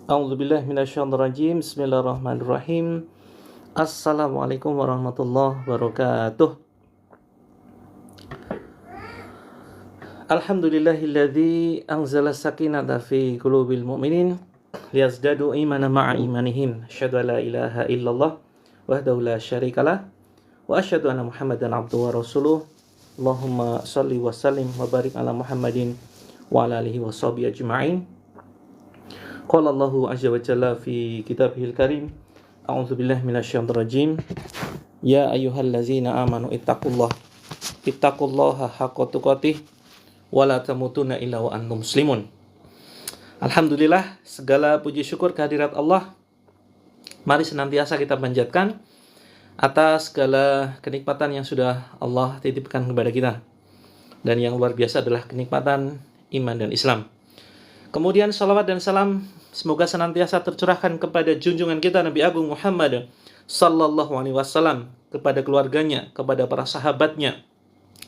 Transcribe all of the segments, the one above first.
A'udzubillahi minasyaitonirrajim. Bismillahirrahmanirrahim. Assalamualaikum warahmatullahi wabarakatuh. Alhamdulillahilladzi anzala sakinata fi qulubil mu'minin liyazdadu imanan ma'a imanihim. Asyhadu an la ilaha illallah wahdahu la syarikalah wa asyhadu anna Muhammadan abduhu wa rasuluh. Allahumma shalli wa sallim wa barik ala Muhammadin wa ala alihi washabihi ajma'in. Qala Allahu azza wa jalla fi kitabihil karim. A'udzubillahi minasyaitonir rajim. Ya ayyuhallazina amanu ittaqullaha haqqa tuqatih wa la tamutunna illa wa antum muslimun. Alhamdulillah, segala puji syukur kehadirat Allah. Mari senantiasa kita panjatkan atas segala kenikmatan yang sudah Allah titipkan kepada kita. Dan yang luar biasa adalah kenikmatan iman dan Islam. Kemudian salawat dan salam semoga senantiasa tercurahkan kepada junjungan kita Nabi Agung Muhammad sallallahu alaihi wasallam, kepada keluarganya, kepada para sahabatnya,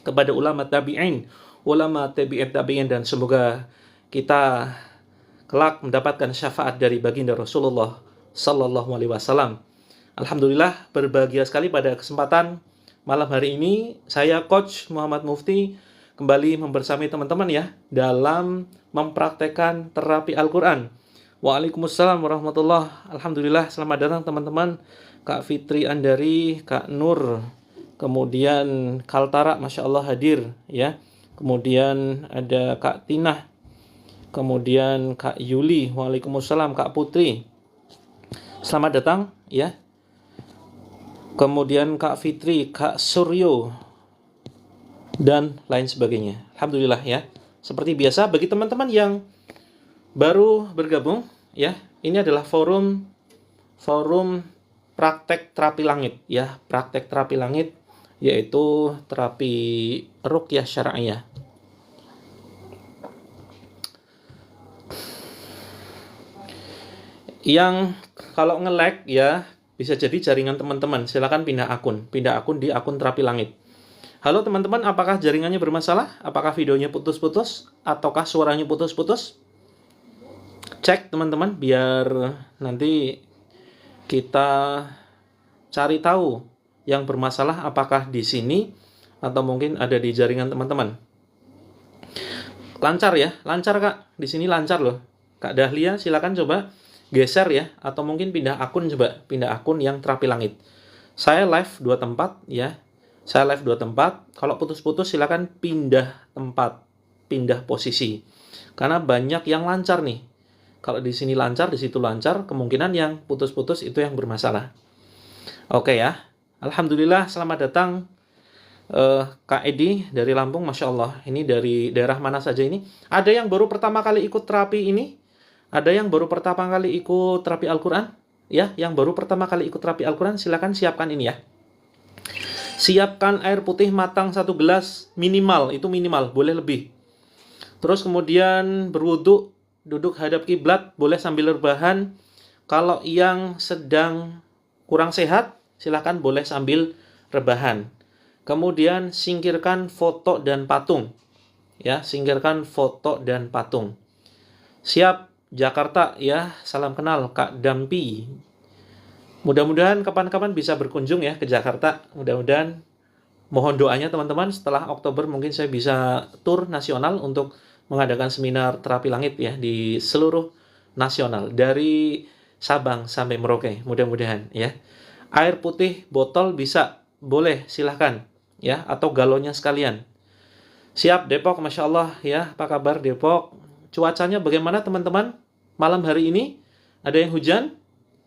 kepada ulama tabi'in, ulama tabi'in tabi'in, dan semoga kita kelak mendapatkan syafaat dari baginda Rasulullah sallallahu alaihi wasallam. Alhamdulillah, berbahagia sekali pada kesempatan malam hari ini saya Coach Muhammad Mufti kembali membersamai teman-teman ya dalam mempraktekkan terapi Al-Quran. Waalaikumsalam warahmatullahi. Alhamdulillah, selamat datang teman-teman. Kak Fitri Andari, Kak Nur, kemudian Kaltara, Masya Allah hadir ya. Kemudian ada Kak Tinah, kemudian Kak Yuli, waalaikumsalam. Kak Putri, selamat datang ya. Kemudian Kak Fitri, Kak Suryo, dan lain sebagainya. Alhamdulillah ya. Seperti biasa, bagi teman-teman yang baru bergabung ya, ini adalah forum praktek terapi langit ya, praktek terapi langit, yaitu terapi ruqyah syar'iyah. Yang kalau nge-lag ya bisa jadi jaringan teman-teman. Silakan pindah akun di akun terapi langit. Halo teman-teman, apakah jaringannya bermasalah? Apakah videonya putus-putus? Ataukah suaranya putus-putus? Cek teman-teman, biar nanti kita cari tahu yang bermasalah apakah di sini atau mungkin ada di jaringan teman-teman. Lancar ya? Lancar Kak? Di sini lancar loh. Kak Dahlia, silakan coba geser ya, atau mungkin pindah akun, coba pindah akun yang terapi langit. Saya live 2 tempat ya. Saya live 2 tempat. Kalau putus-putus silakan pindah tempat, pindah posisi. Karena banyak yang lancar nih. Kalau di sini lancar, di situ lancar, kemungkinan yang putus-putus itu yang bermasalah. Oke ya. Alhamdulillah, selamat datang Kak Edi dari Lampung, Masya Allah. Ini dari daerah mana saja ini? Ada yang baru pertama kali ikut terapi ini? Ada yang baru pertama kali ikut terapi Al-Quran? Ya, yang baru pertama kali ikut terapi Al-Quran, silakan siapkan ini ya. Siapkan air putih matang 1 gelas minimal, itu minimal, boleh lebih. Terus kemudian berwudu, duduk hadap kiblat, boleh sambil rebahan. Kalau yang sedang kurang sehat, silahkan boleh sambil rebahan. Kemudian singkirkan foto dan patung. Ya, singkirkan foto dan patung. Siap Jakarta ya, salam kenal Kak Dampi. Mudah-mudahan kapan-kapan bisa berkunjung ya ke Jakarta. Mudah-mudahan, mohon doanya teman-teman, setelah Oktober mungkin saya bisa tur nasional untuk mengadakan seminar terapi langit ya di seluruh nasional, dari Sabang sampai Merauke, mudah-mudahan ya. Air putih botol bisa, boleh silahkan ya, atau galonnya sekalian. Siap Depok, Masya Allah ya. Apa kabar Depok? Cuacanya bagaimana teman-teman malam hari ini? Ada yang hujan?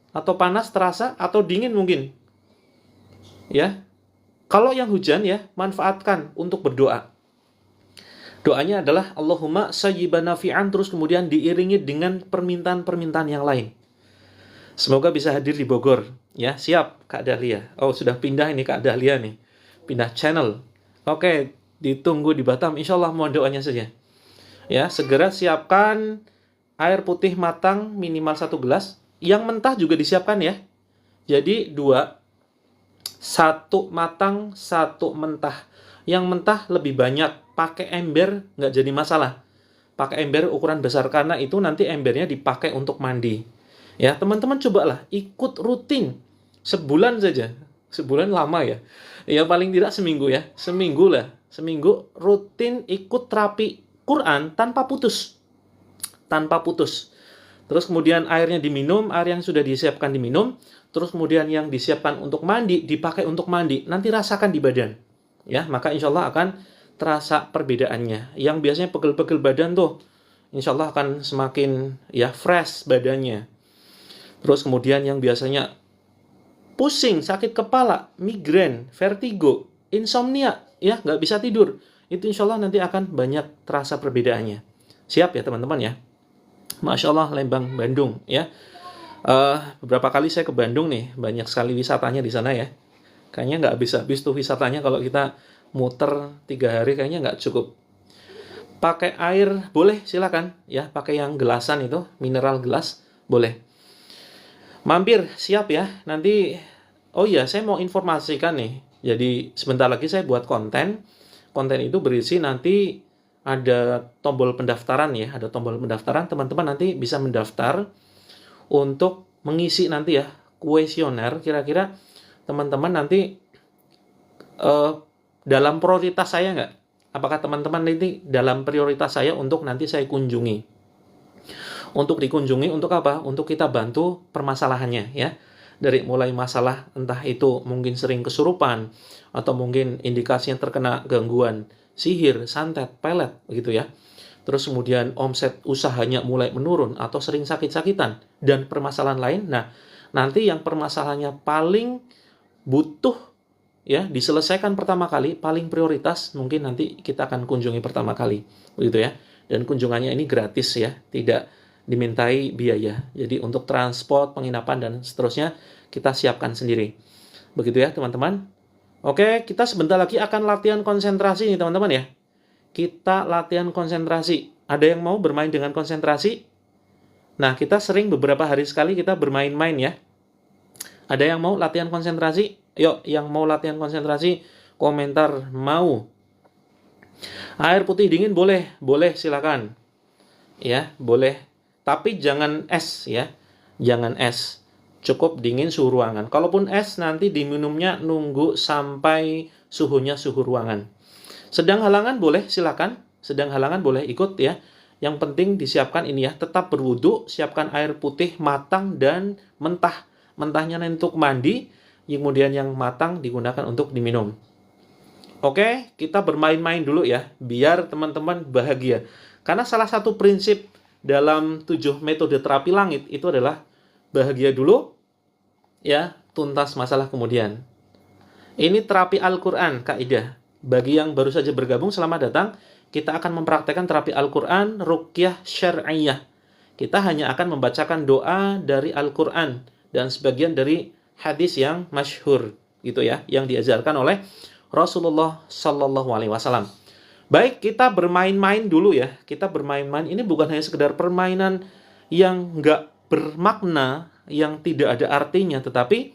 Atau panas terasa, atau dingin mungkin ya. Kalau yang hujan ya, manfaatkan untuk berdoa. Doanya adalah Allahumma sayyiban nafi'an, terus kemudian diiringi dengan permintaan-permintaan yang lain. Semoga bisa hadir di Bogor ya. Siap Kak Dahlia. Oh, sudah pindah ini Kak Dahlia nih, pindah channel. Oke, ditunggu di Batam, insya Allah, mohon doanya saja ya. Segera siapkan air putih matang minimal 1 gelas. Yang mentah juga disiapkan ya. Jadi 2. 1 matang, 1 mentah. Yang mentah lebih banyak, pakai ember nggak jadi masalah. pakai ember ukuran besar, karena itu nanti embernya dipakai untuk mandi. Ya, teman-teman cobalah ikut rutin sebulan saja. Sebulan lama ya. Ya paling tidak seminggu ya. Seminggu lah. Seminggu rutin ikut terapi Quran tanpa putus. Tanpa putus. Terus kemudian airnya diminum, air yang sudah disiapkan diminum, terus kemudian yang disiapkan untuk mandi dipakai untuk mandi. Nanti rasakan di badan. Ya, maka insya Allah akan terasa perbedaannya. Yang biasanya pegel-pegel badan tuh, insya Allah akan semakin ya fresh badannya. Terus kemudian yang biasanya pusing, sakit kepala, migrain, vertigo, insomnia, ya nggak bisa tidur, itu insya Allah nanti akan banyak terasa perbedaannya. Siap ya teman-teman ya. Masya Allah, Lembang, Bandung ya. Beberapa kali saya ke Bandung nih, banyak sekali wisatanya di sana ya. Kayaknya nggak habis-habis tuh wisatanya kalau kita muter 3 hari, kayaknya nggak cukup. Pakai air boleh, silakan ya. Pakai yang gelasan itu, mineral gelas boleh. Mampir, siap ya. Nanti, oh iya, saya mau informasikan nih. Jadi sebentar lagi saya buat konten. Konten itu berisi nanti ada tombol pendaftaran ya. Ada tombol pendaftaran, teman-teman nanti bisa mendaftar untuk mengisi nanti ya kuesioner. Kira-kira teman-teman nanti dalam prioritas saya nggak? Apakah teman-teman nanti dalam prioritas saya untuk nanti saya kunjungi? Untuk dikunjungi untuk apa? Untuk kita bantu permasalahannya ya. Dari mulai masalah entah itu mungkin sering kesurupan atau mungkin indikasinya terkena gangguan sihir, santet, pelet begitu ya. Terus kemudian omset usahanya mulai menurun atau sering sakit-sakitan dan permasalahan lain. Nah, nanti yang permasalahannya paling butuh ya diselesaikan pertama kali, paling prioritas mungkin nanti kita akan kunjungi pertama kali begitu ya. Dan kunjungannya ini gratis ya, tidak dimintai biaya. Jadi untuk transport, penginapan dan seterusnya kita siapkan sendiri. Begitu ya teman-teman. Oke, kita sebentar lagi akan latihan konsentrasi nih teman-teman ya. Kita latihan konsentrasi. Ada yang mau bermain dengan konsentrasi? Nah, kita sering beberapa hari sekali kita bermain-main ya. Ada yang mau latihan konsentrasi? Yuk, yang mau latihan konsentrasi, komentar mau. Air putih dingin boleh, boleh silakan. Ya, boleh. Tapi jangan es ya. Jangan es. Cukup dingin suhu ruangan. Kalaupun es nanti diminumnya nunggu sampai suhunya suhu ruangan. Sedang halangan boleh silakan. Sedang halangan boleh ikut ya. Yang penting disiapkan ini ya, tetap berwudu, siapkan air putih matang dan mentah. Mentahnya untuk mandi, kemudian yang matang digunakan untuk diminum. Oke, kita bermain-main dulu ya, biar teman-teman bahagia. Karena salah satu prinsip dalam 7 metode terapi langit itu adalah bahagia dulu, ya, tuntas masalah kemudian. Ini terapi Al-Quran, kaidah. Bagi yang baru saja bergabung, selamat datang. Kita akan mempraktekkan terapi Al-Quran, ruqyah syar'iyah. Kita hanya akan membacakan doa dari Al-Quran dan sebagian dari hadis yang masyhur, gitu ya, yang diajarkan oleh Rasulullah Sallallahu Alaihi Wasallam. Baik, kita bermain-main dulu ya. Kita bermain-main. Ini bukan hanya sekedar permainan yang nggak bermakna, yang tidak ada artinya, tetapi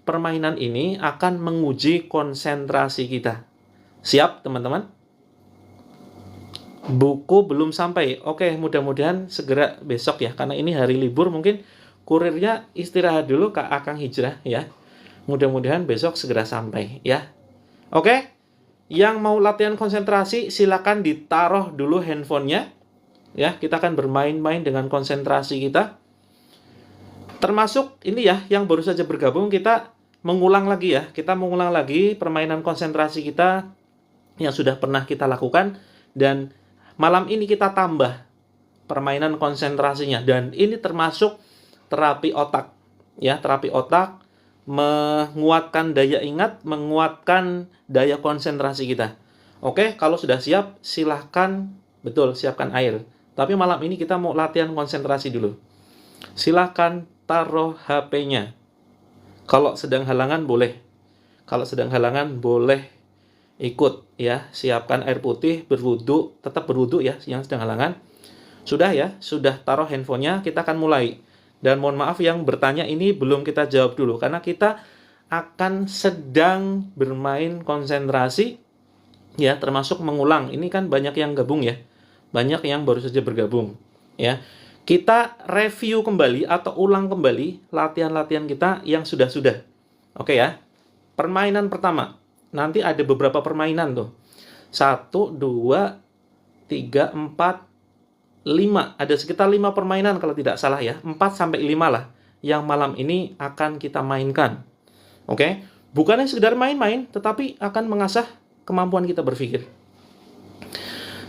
permainan ini akan menguji konsentrasi kita. Siap, teman-teman? Buku belum sampai. Oke, mudah-mudahan segera besok ya. Karena ini hari libur, mungkin kurirnya istirahat dulu ke Akang Hijrah ya. Mudah-mudahan besok segera sampai ya. Oke? Yang mau latihan konsentrasi, silakan ditaruh dulu handphonenya. Ya, kita akan bermain-main dengan konsentrasi kita. Termasuk ini ya, yang baru saja bergabung, kita mengulang lagi ya. Kita mengulang lagi permainan konsentrasi kita yang sudah pernah kita lakukan. Dan malam ini kita tambah permainan konsentrasinya. Dan ini termasuk terapi otak. Ya, terapi otak. Menguatkan daya ingat, menguatkan daya konsentrasi kita. Oke, kalau sudah siap, silahkan, betul, siapkan air. Tapi malam ini kita mau latihan konsentrasi dulu. Silahkan taruh HP-nya. Kalau sedang halangan boleh. Kalau sedang halangan boleh ikut ya. Siapkan air putih, berwudu, tetap berwudu ya yang sedang halangan. Sudah ya, sudah taruh handphonenya, kita akan mulai. Dan mohon maaf yang bertanya ini belum kita jawab dulu, karena kita akan sedang bermain konsentrasi, ya termasuk mengulang. Ini kan banyak yang gabung ya. banyak yang baru saja bergabung, ya. Kita review kembali atau ulang kembali latihan-latihan kita yang sudah-sudah. Oke ya. Permainan pertama. Nanti ada beberapa permainan tuh. 1, 2, 3, 4, 5. Ada sekitar 5 permainan kalau tidak salah ya. 4 sampai 5 lah yang malam ini akan kita mainkan. Oke. Bukannya sekedar main-main, tetapi akan mengasah kemampuan kita berpikir.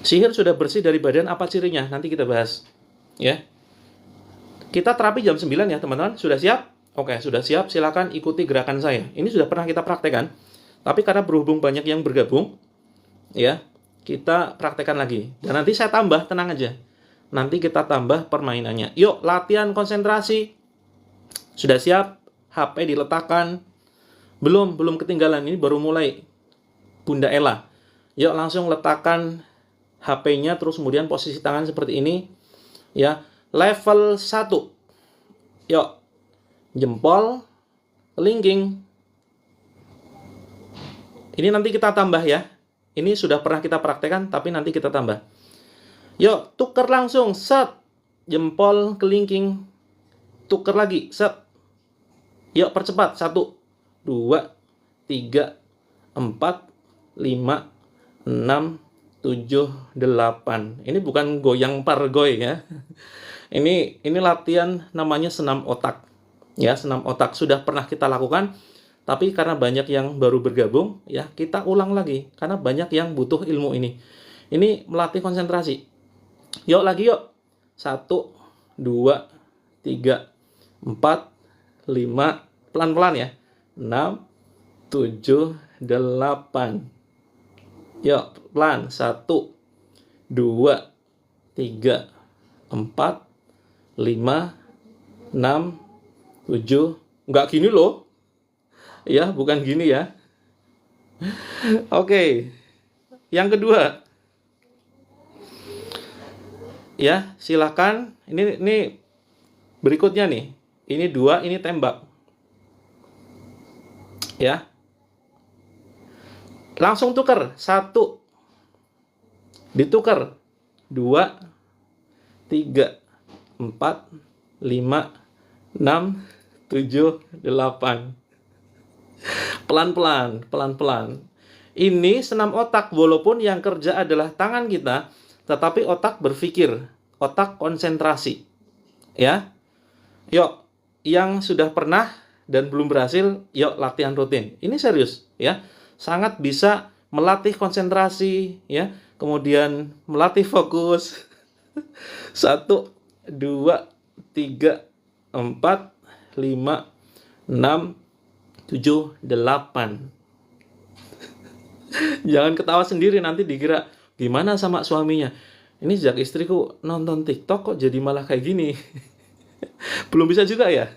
Sihir sudah bersih dari badan, apa cirinya? Nanti kita bahas. Ya. Kita terapi jam 9 ya, teman-teman. Sudah siap? Oke, sudah siap. Silakan ikuti gerakan saya. Ini sudah pernah kita praktekkan. Tapi karena berhubung banyak yang bergabung, ya, kita praktekkan lagi. Dan nanti saya tambah, tenang aja. Nanti kita tambah permainannya. Yuk, latihan konsentrasi. Sudah siap? HP diletakkan. Belum ketinggalan. Ini baru mulai. Bunda Ella. Yuk, langsung letakkan HP-nya, terus kemudian posisi tangan seperti ini. Ya, level 1. Yuk, jempol, kelingking. Ini nanti kita tambah ya. Ini sudah pernah kita praktekkan, tapi nanti kita tambah. Yuk, tuker langsung, set. Jempol, kelingking. Tuker lagi, set. Yuk, percepat. 1, 2, 3, 4, 5, 6, 7, 8. Ini bukan goyang pargoy ya. Ini latihan namanya senam otak. Ya, senam otak sudah pernah kita lakukan, tapi karena banyak yang baru bergabung, ya kita ulang lagi karena banyak yang butuh ilmu ini. Ini melatih konsentrasi. Yuk lagi yuk. 1, 2, 3, 4, 5, pelan-pelan ya. 6, 7, 8. Yuk, pelan. 1, 2, 3, 4, 5, 6, 7. Enggak gini loh. Ya, bukan gini ya. Oke. Yang kedua. Ya, silakan. Ini berikutnya nih. Ini 2, ini tembak. Ya. Langsung tuker. 1. Ditukar. 2, 3, 4, 5, 6, 7, 8. Pelan-pelan. Ini senam otak, walaupun yang kerja adalah tangan kita, tetapi otak berpikir, otak konsentrasi. Ya. Yuk, yang sudah pernah dan belum berhasil, yuk latihan rutin. Ini serius, ya. Sangat bisa melatih konsentrasi, ya. Kemudian melatih fokus. 1, 2, 3, 4, 5, 6, 7, 8. Jangan ketawa sendiri, nanti dikira gimana sama suaminya. Ini sejak istriku nonton TikTok kok jadi malah kayak gini. Belum bisa juga ya.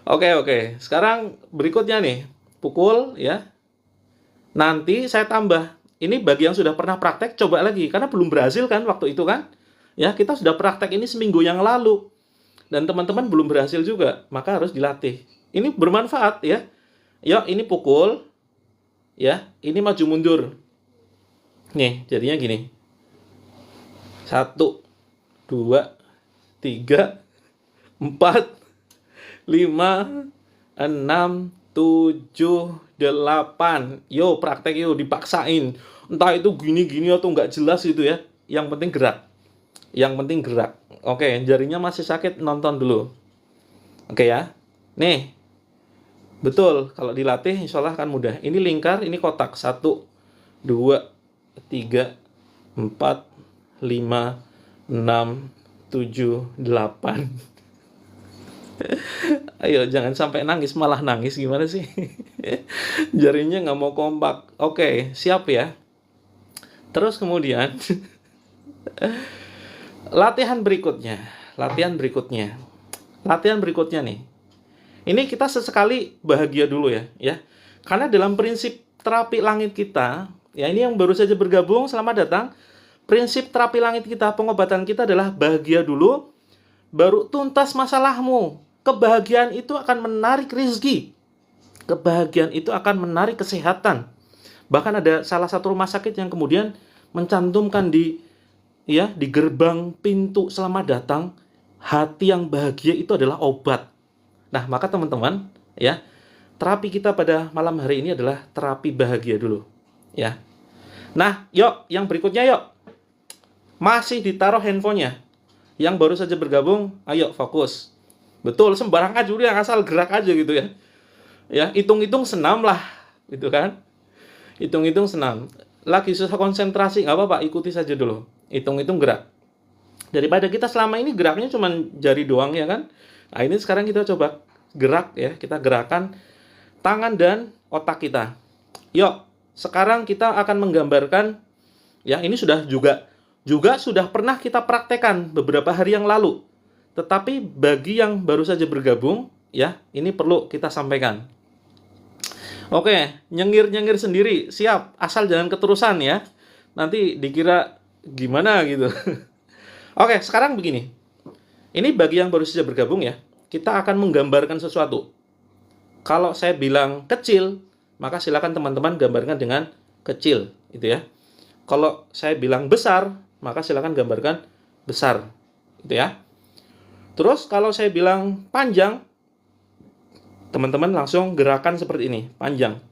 Oke. Sekarang berikutnya nih, pukul ya. Nanti saya tambah. Ini bagi yang sudah pernah praktek, coba lagi. Karena belum berhasil kan waktu itu kan. Ya, kita sudah praktek ini seminggu yang lalu. Dan teman-teman belum berhasil juga. Maka harus dilatih. Ini bermanfaat ya. Yuk, ini pukul. Ya, ini maju mundur. Nih, jadinya gini. 1, 2, 3, 4, 5, 6, 7, 8. Yo, praktek yuk, dipaksain. Entah itu gini-gini atau nggak jelas gitu ya. Yang penting gerak. Oke, jarinya masih sakit, nonton dulu. Oke ya. Nih. Betul, kalau dilatih insya Allah akan mudah. Ini lingkar, ini kotak. 1, 2, 3, 4, 5, 6, 7, 8. Ayo, jangan sampai nangis, malah nangis gimana sih? Jarinya nggak mau kompak. Oke, siap ya. Terus kemudian latihan berikutnya nih. Ini kita sesekali bahagia dulu ya. Karena dalam prinsip terapi langit kita, ya ini yang baru saja bergabung, selamat datang. Prinsip terapi langit kita, pengobatan kita adalah bahagia dulu, baru tuntas masalahmu. Kebahagiaan itu akan menarik rezeki. Kebahagiaan itu akan menarik kesehatan. Bahkan ada salah satu rumah sakit yang kemudian mencantumkan di ya, di gerbang pintu selamat datang, hati yang bahagia itu adalah obat. Nah, maka teman-teman, ya, terapi kita pada malam hari ini adalah terapi bahagia dulu, ya. Nah, yuk, yang berikutnya yuk. Masih ditaruh handphonenya. Yang baru saja bergabung, ayo fokus. Betul, sembarangan dulu yang asal gerak aja gitu ya. Ya, hitung-hitung senam lah, gitu kan. Hitung-hitung senam. Lagi susah konsentrasi, nggak apa-apa, ikuti saja dulu. Hitung-hitung gerak. Daripada kita selama ini geraknya cuma jari doang ya kan. Nah, ini sekarang kita coba gerak ya, kita gerakan tangan dan otak kita. Yuk, sekarang kita akan menggambarkan, ya ini juga sudah pernah kita praktekkan beberapa hari yang lalu. Tetapi bagi yang baru saja bergabung, ya ini perlu kita sampaikan. Oke, nyengir-nyengir sendiri, siap, asal jangan keterusan ya. Nanti dikira gimana gitu. Oke, sekarang begini. Ini bagi yang baru saja bergabung ya, kita akan menggambarkan sesuatu. Kalau saya bilang kecil, maka silakan teman-teman gambarkan dengan kecil, gitu ya. Kalau saya bilang besar, maka silakan gambarkan besar, gitu ya. Terus kalau saya bilang panjang, teman-teman langsung gerakan seperti ini, panjang.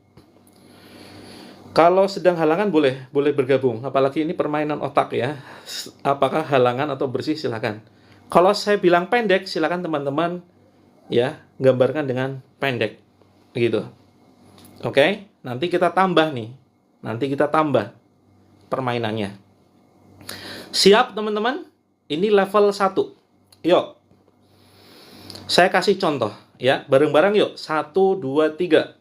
Kalau sedang halangan boleh bergabung, apalagi ini permainan otak ya. Apakah halangan atau bersih silakan. Kalau saya bilang pendek, silakan teman-teman ya gambarkan dengan pendek, gitu. Oke, nanti kita tambah nih. Nanti kita tambah permainannya. Siap teman-teman? Ini level 1. Yuk. Saya kasih contoh ya, bareng-bareng yuk. 1 2 3.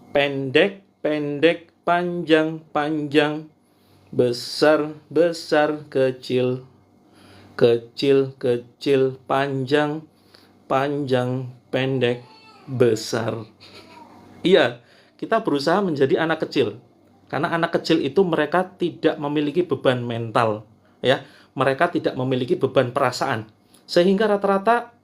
Pendek, pendek, panjang, panjang, besar, besar, kecil, kecil, kecil, panjang, panjang, pendek, besar. Iya, kita berusaha menjadi anak kecil. Karena anak kecil itu mereka tidak memiliki beban mental, ya. Mereka tidak memiliki beban perasaan. Sehingga rata-rata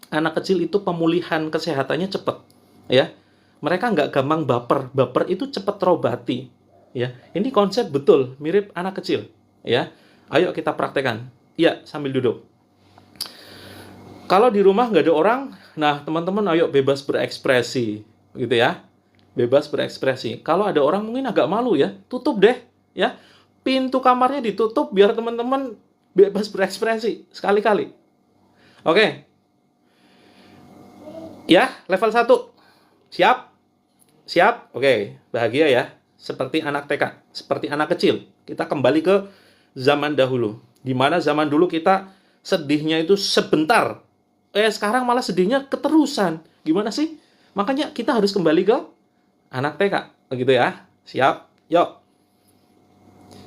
anak kecil itu pemulihan kesehatannya cepat, ya. Mereka nggak gampang baper. Baper itu cepat terobati, ya. Ini konsep betul mirip anak kecil, ya. Ayo kita praktekkan. Iya, sambil duduk. Kalau di rumah nggak ada orang, nah teman-teman ayo bebas berekspresi, gitu ya. Bebas berekspresi. Kalau ada orang mungkin agak malu ya, tutup deh, ya. Pintu kamarnya ditutup biar teman-teman bebas berekspresi sekali-kali. Oke. Ya, level 1. Siap? Siap? Oke, bahagia ya. Seperti anak TK, seperti anak kecil. Kita kembali ke zaman dahulu. Di mana zaman dulu kita sedihnya itu sebentar. Sekarang malah sedihnya keterusan. Gimana sih? Makanya kita harus kembali ke anak TK, begitu ya. Siap? Yuk.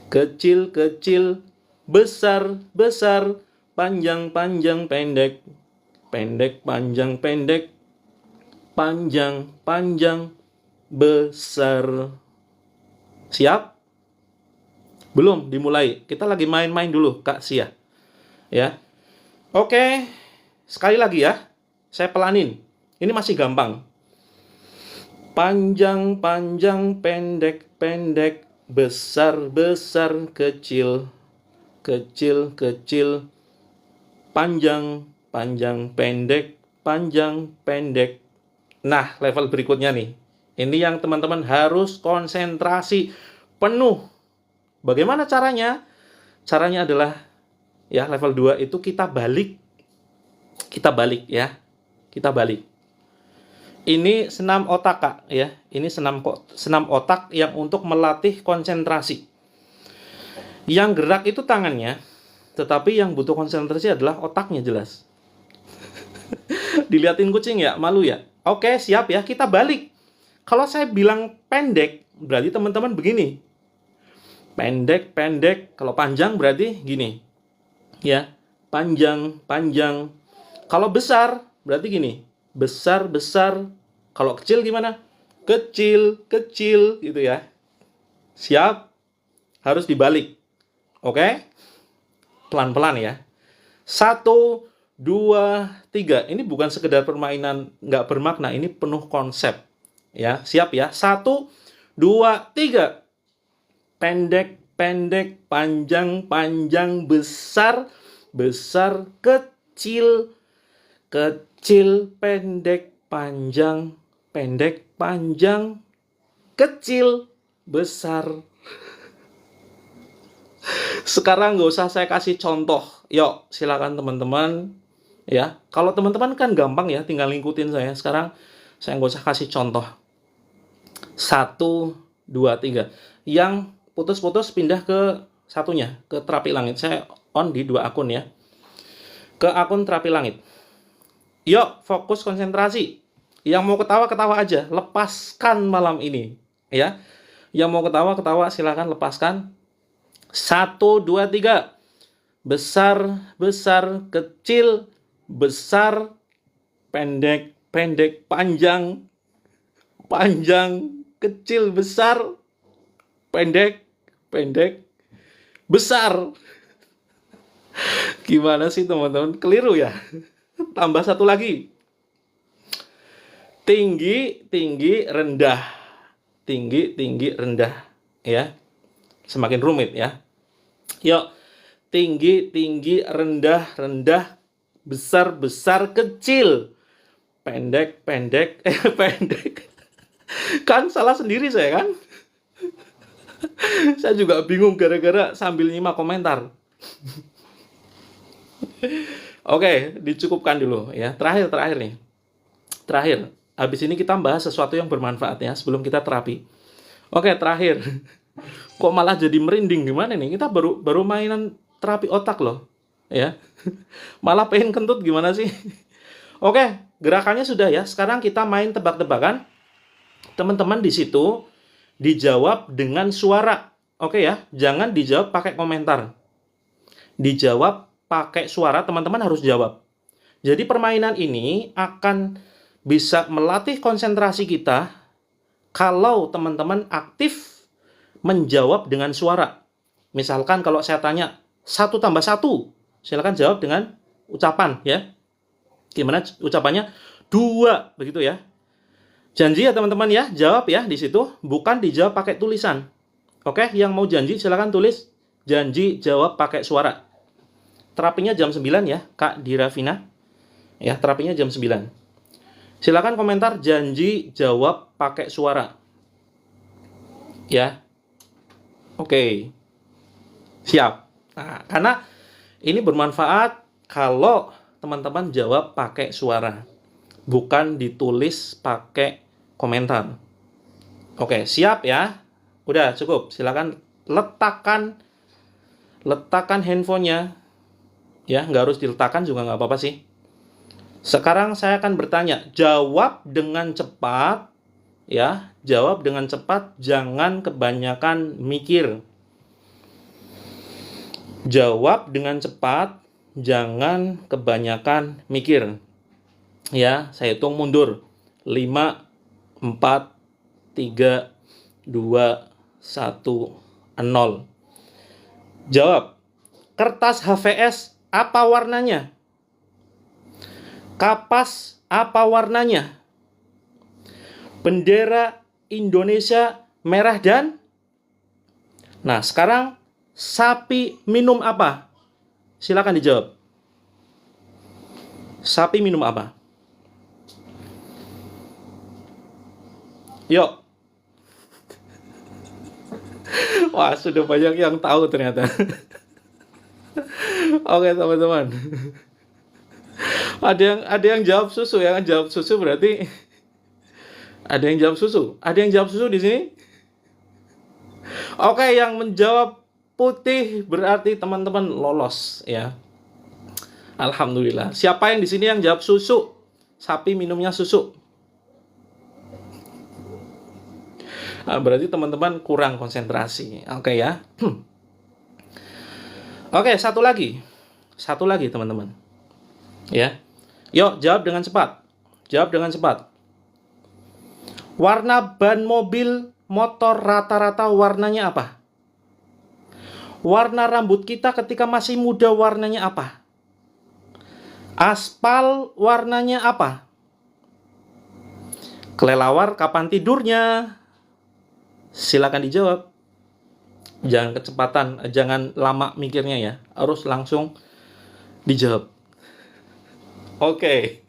Kecil, kecil, besar, besar, panjang, panjang, pendek, pendek, panjang, pendek, panjang, panjang, besar. Siap? Belum dimulai. Kita lagi main-main dulu, Kak Sia. Ya. Oke. Sekali lagi ya. Saya pelanin. Ini masih gampang. Panjang, panjang, pendek, pendek, besar, besar, kecil, kecil, kecil, panjang, panjang, pendek, panjang, pendek. Nah, level berikutnya nih. Ini yang teman-teman harus konsentrasi penuh. Bagaimana caranya? Caranya adalah ya level 2 itu kita balik. Kita balik ya. Kita balik. Ini senam otak, Kak, ya. Ini senam otak yang untuk melatih konsentrasi. Yang gerak itu tangannya, tetapi yang butuh konsentrasi adalah otaknya jelas. Diliatin kucing ya, malu ya. Oke, siap ya, kita balik. Kalau saya bilang pendek, berarti teman-teman begini. Pendek, pendek. Kalau panjang berarti gini. Ya, panjang, panjang. Kalau besar berarti gini. Besar, besar. Kalau kecil gimana? Kecil, kecil, gitu ya. Siap? Harus dibalik. Oke? Pelan-pelan ya. 1, 2, 3. Ini bukan sekedar permainan nggak bermakna. Ini penuh konsep. Ya, siap ya. 1, 2, 3. Pendek, pendek, panjang, panjang, besar, besar, kecil, kecil, pendek, panjang, pendek, panjang, kecil, besar. Sekarang nggak usah saya kasih contoh. Yuk, silakan teman-teman. Ya, kalau teman-teman kan gampang ya, tinggal ngikutin saya. Sekarang saya nggak usah kasih contoh. 1, 2, 3. Yang putus-putus pindah ke satunya, ke terapi langit. Saya on di 2 akun ya. Ke akun terapi langit. Yuk, fokus konsentrasi. Yang mau ketawa-ketawa aja, lepaskan malam ini. Ya, yang mau ketawa-ketawa silakan lepaskan. 1, 2, 3. Besar, besar, kecil, besar, pendek, pendek, panjang, panjang, kecil, besar, pendek, pendek, besar. Gimana sih teman-teman? Keliru ya? Tambah satu lagi. Tinggi, tinggi, rendah. Tinggi, tinggi, rendah. Ya. Semakin rumit ya. Yuk. Tinggi, tinggi, rendah, rendah, besar, besar, kecil. Pendek, pendek, pendek. Kan salah sendiri saya kan? Saya juga bingung gara-gara sambil nyimak komentar. Oke, dicukupkan dulu ya. Terakhir nih. Terakhir. Habis ini kita bahas sesuatu yang bermanfaat ya sebelum kita terapi. Oke, terakhir. Kok malah jadi merinding gimana nih? Kita baru mainan terapi otak loh, ya. Malah pengen kentut gimana sih? Oke, gerakannya sudah ya. Sekarang kita main tebak-tebakan. Teman-teman di situ dijawab dengan suara. Oke ya, jangan dijawab pakai komentar. Dijawab pakai suara, teman-teman harus jawab. Jadi permainan ini akan bisa melatih konsentrasi kita kalau teman-teman aktif menjawab dengan suara. Misalkan kalau saya tanya 1 tambah 1, silakan jawab dengan ucapan ya. Gimana ucapannya? 2, begitu ya. Janji ya teman-teman ya, jawab ya di situ, bukan dijawab pakai tulisan. Oke, yang mau janji silakan tulis janji jawab pakai suara. Terapinya jam 9 ya, Kak Diravina. Ya, terapinya jam 9. Silakan komentar janji jawab pakai suara. Ya. Oke. Siap. Nah, karena ini bermanfaat kalau teman-teman jawab pakai suara, bukan ditulis pakai komentar. Oke, siap ya. Udah cukup. Silakan letakkan handphonenya. Ya, nggak harus diletakkan juga nggak apa-apa sih. Sekarang saya akan bertanya, jawab dengan cepat, ya, jawab dengan cepat, jangan kebanyakan mikir. Jawab dengan cepat, jangan kebanyakan mikir. Ya, saya hitung mundur. 5, 4, 3, 2, 1, 0. Jawab. Kertas HVS apa warnanya? Kapas apa warnanya? Bendera Indonesia merah dan? Nah, sekarang sapi minum apa? Silakan dijawab. Sapi minum apa? Yuk. Wah, sudah banyak yang tahu ternyata. Oke, teman-teman. Ada yang jawab susu, yang jawab susu berarti ada yang jawab susu. Ada yang jawab susu di sini? Oke, yang menjawab putih berarti teman-teman lolos ya. Alhamdulillah. Siapa yang di sini yang jawab susu? Sapi minumnya susu. Nah, berarti teman-teman kurang konsentrasi. Oke ya. Oke, satu lagi. Satu lagi teman-teman. Ya. Yuk, jawab dengan cepat. Jawab dengan cepat. Warna ban mobil, motor rata-rata warnanya apa? Warna rambut kita ketika masih muda warnanya apa? Aspal warnanya apa? Kelelawar kapan tidurnya? Silakan dijawab. Jangan kecepatan, jangan lama mikirnya ya. Harus langsung dijawab. Oke.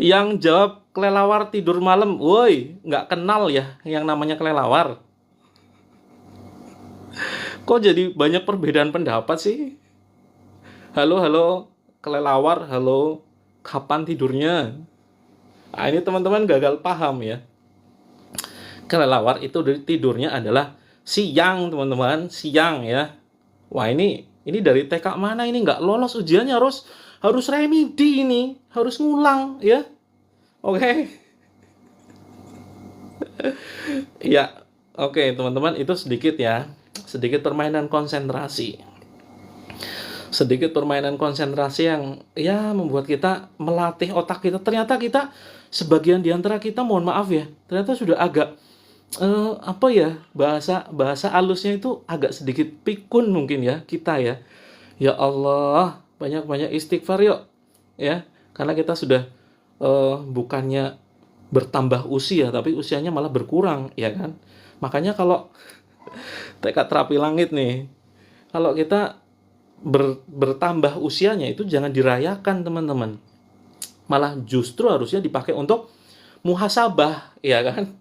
Yang jawab kelelawar tidur malam, woi, nggak kenal ya yang namanya kelelawar. Kok jadi banyak perbedaan pendapat sih? Halo, halo, kelelawar, halo, kapan tidurnya? Nah, ini teman-teman gagal paham ya. Kelelawar itu tidurnya adalah siang, teman-teman, siang ya. Wah, ini dari TK mana ini nggak lolos ujiannya, harus remedi ini, harus ngulang ya. Oke. Ya, oke teman-teman, itu sedikit ya. Sedikit permainan konsentrasi. Sedikit permainan konsentrasi yang ya membuat kita melatih otak kita. Ternyata kita, sebagian di antara kita, mohon maaf ya, ternyata sudah agak apa ya, bahasa halusnya itu agak sedikit pikun mungkin ya kita ya. Ya Allah, banyak-banyak istighfar yuk ya. Karena kita sudah bukannya bertambah usia, tapi usianya malah berkurang ya kan. Makanya kalau tekad terapi langit nih, kalau kita bertambah usianya itu jangan dirayakan teman-teman, malah justru harusnya dipakai untuk muhasabah ya kan,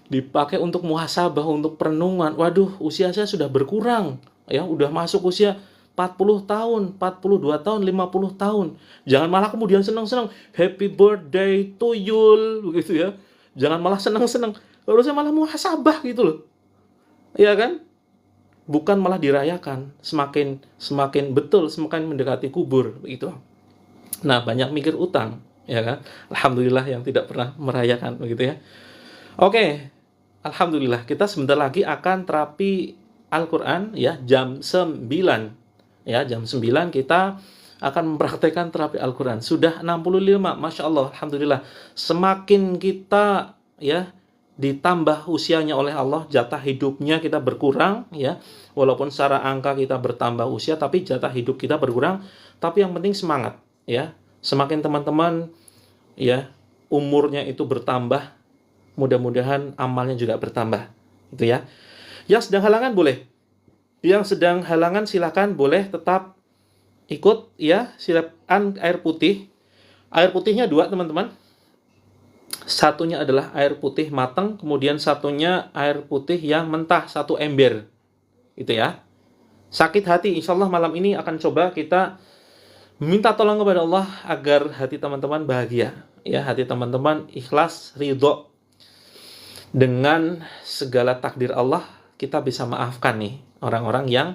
dipakai untuk muhasabah, untuk perenungan. Waduh, usia saya sudah berkurang ya, udah masuk usia 40 tahun, 42 tahun, 50 tahun. Jangan malah kemudian senang-senang, happy birthday to you begitu ya. Jangan malah senang-senang, harusnya malah muhasabah gitu loh. Ya kan? Bukan malah dirayakan, semakin betul, semakin mendekati kubur begitu. Nah, banyak mikir utang ya kan. Alhamdulillah yang tidak pernah merayakan begitu ya. Oke, alhamdulillah kita sebentar lagi akan terapi Al-Qur'an ya, jam 9 ya, jam 9 kita akan mempraktekkan terapi Al-Qur'an. Sudah 65, Masya Allah, alhamdulillah. Semakin kita ya ditambah usianya oleh Allah, jatah hidupnya kita berkurang ya. Walaupun secara angka kita bertambah usia, tapi jatah hidup kita berkurang. Tapi yang penting semangat ya. Semakin teman-teman ya umurnya itu bertambah, mudah-mudahan amalnya juga bertambah. Itu ya. Yang sedang halangan boleh. Yang sedang halangan silakan boleh tetap ikut ya, silakan air putih. Air putihnya 2 teman-teman. Satunya adalah air putih matang, kemudian satunya air putih yang mentah, 1 ember. Itu ya. Sakit hati, insya Allah malam ini akan coba kita minta tolong kepada Allah agar hati teman-teman bahagia. Ya, hati teman-teman ikhlas, ridho dengan segala takdir Allah. Kita bisa maafkan nih orang-orang yang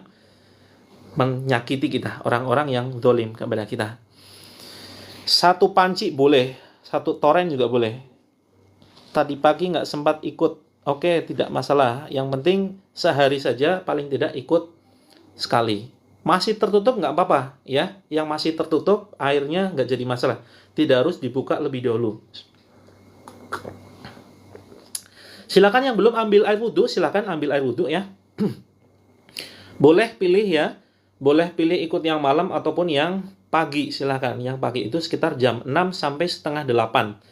menyakiti kita, orang-orang yang zalim kepada kita. 1 panci boleh, 1 toren juga boleh. Tadi pagi nggak sempat ikut, oke, tidak masalah. Yang penting sehari saja paling tidak ikut sekali. Masih tertutup nggak apa-apa ya. Yang masih tertutup airnya nggak jadi masalah. Tidak harus dibuka lebih dahulu. Silakan yang belum ambil air wudhu, silakan ambil air wudhu ya. Boleh pilih ya. Boleh pilih ikut yang malam ataupun yang pagi, silakan. Yang pagi itu sekitar jam 6 sampai setengah 8.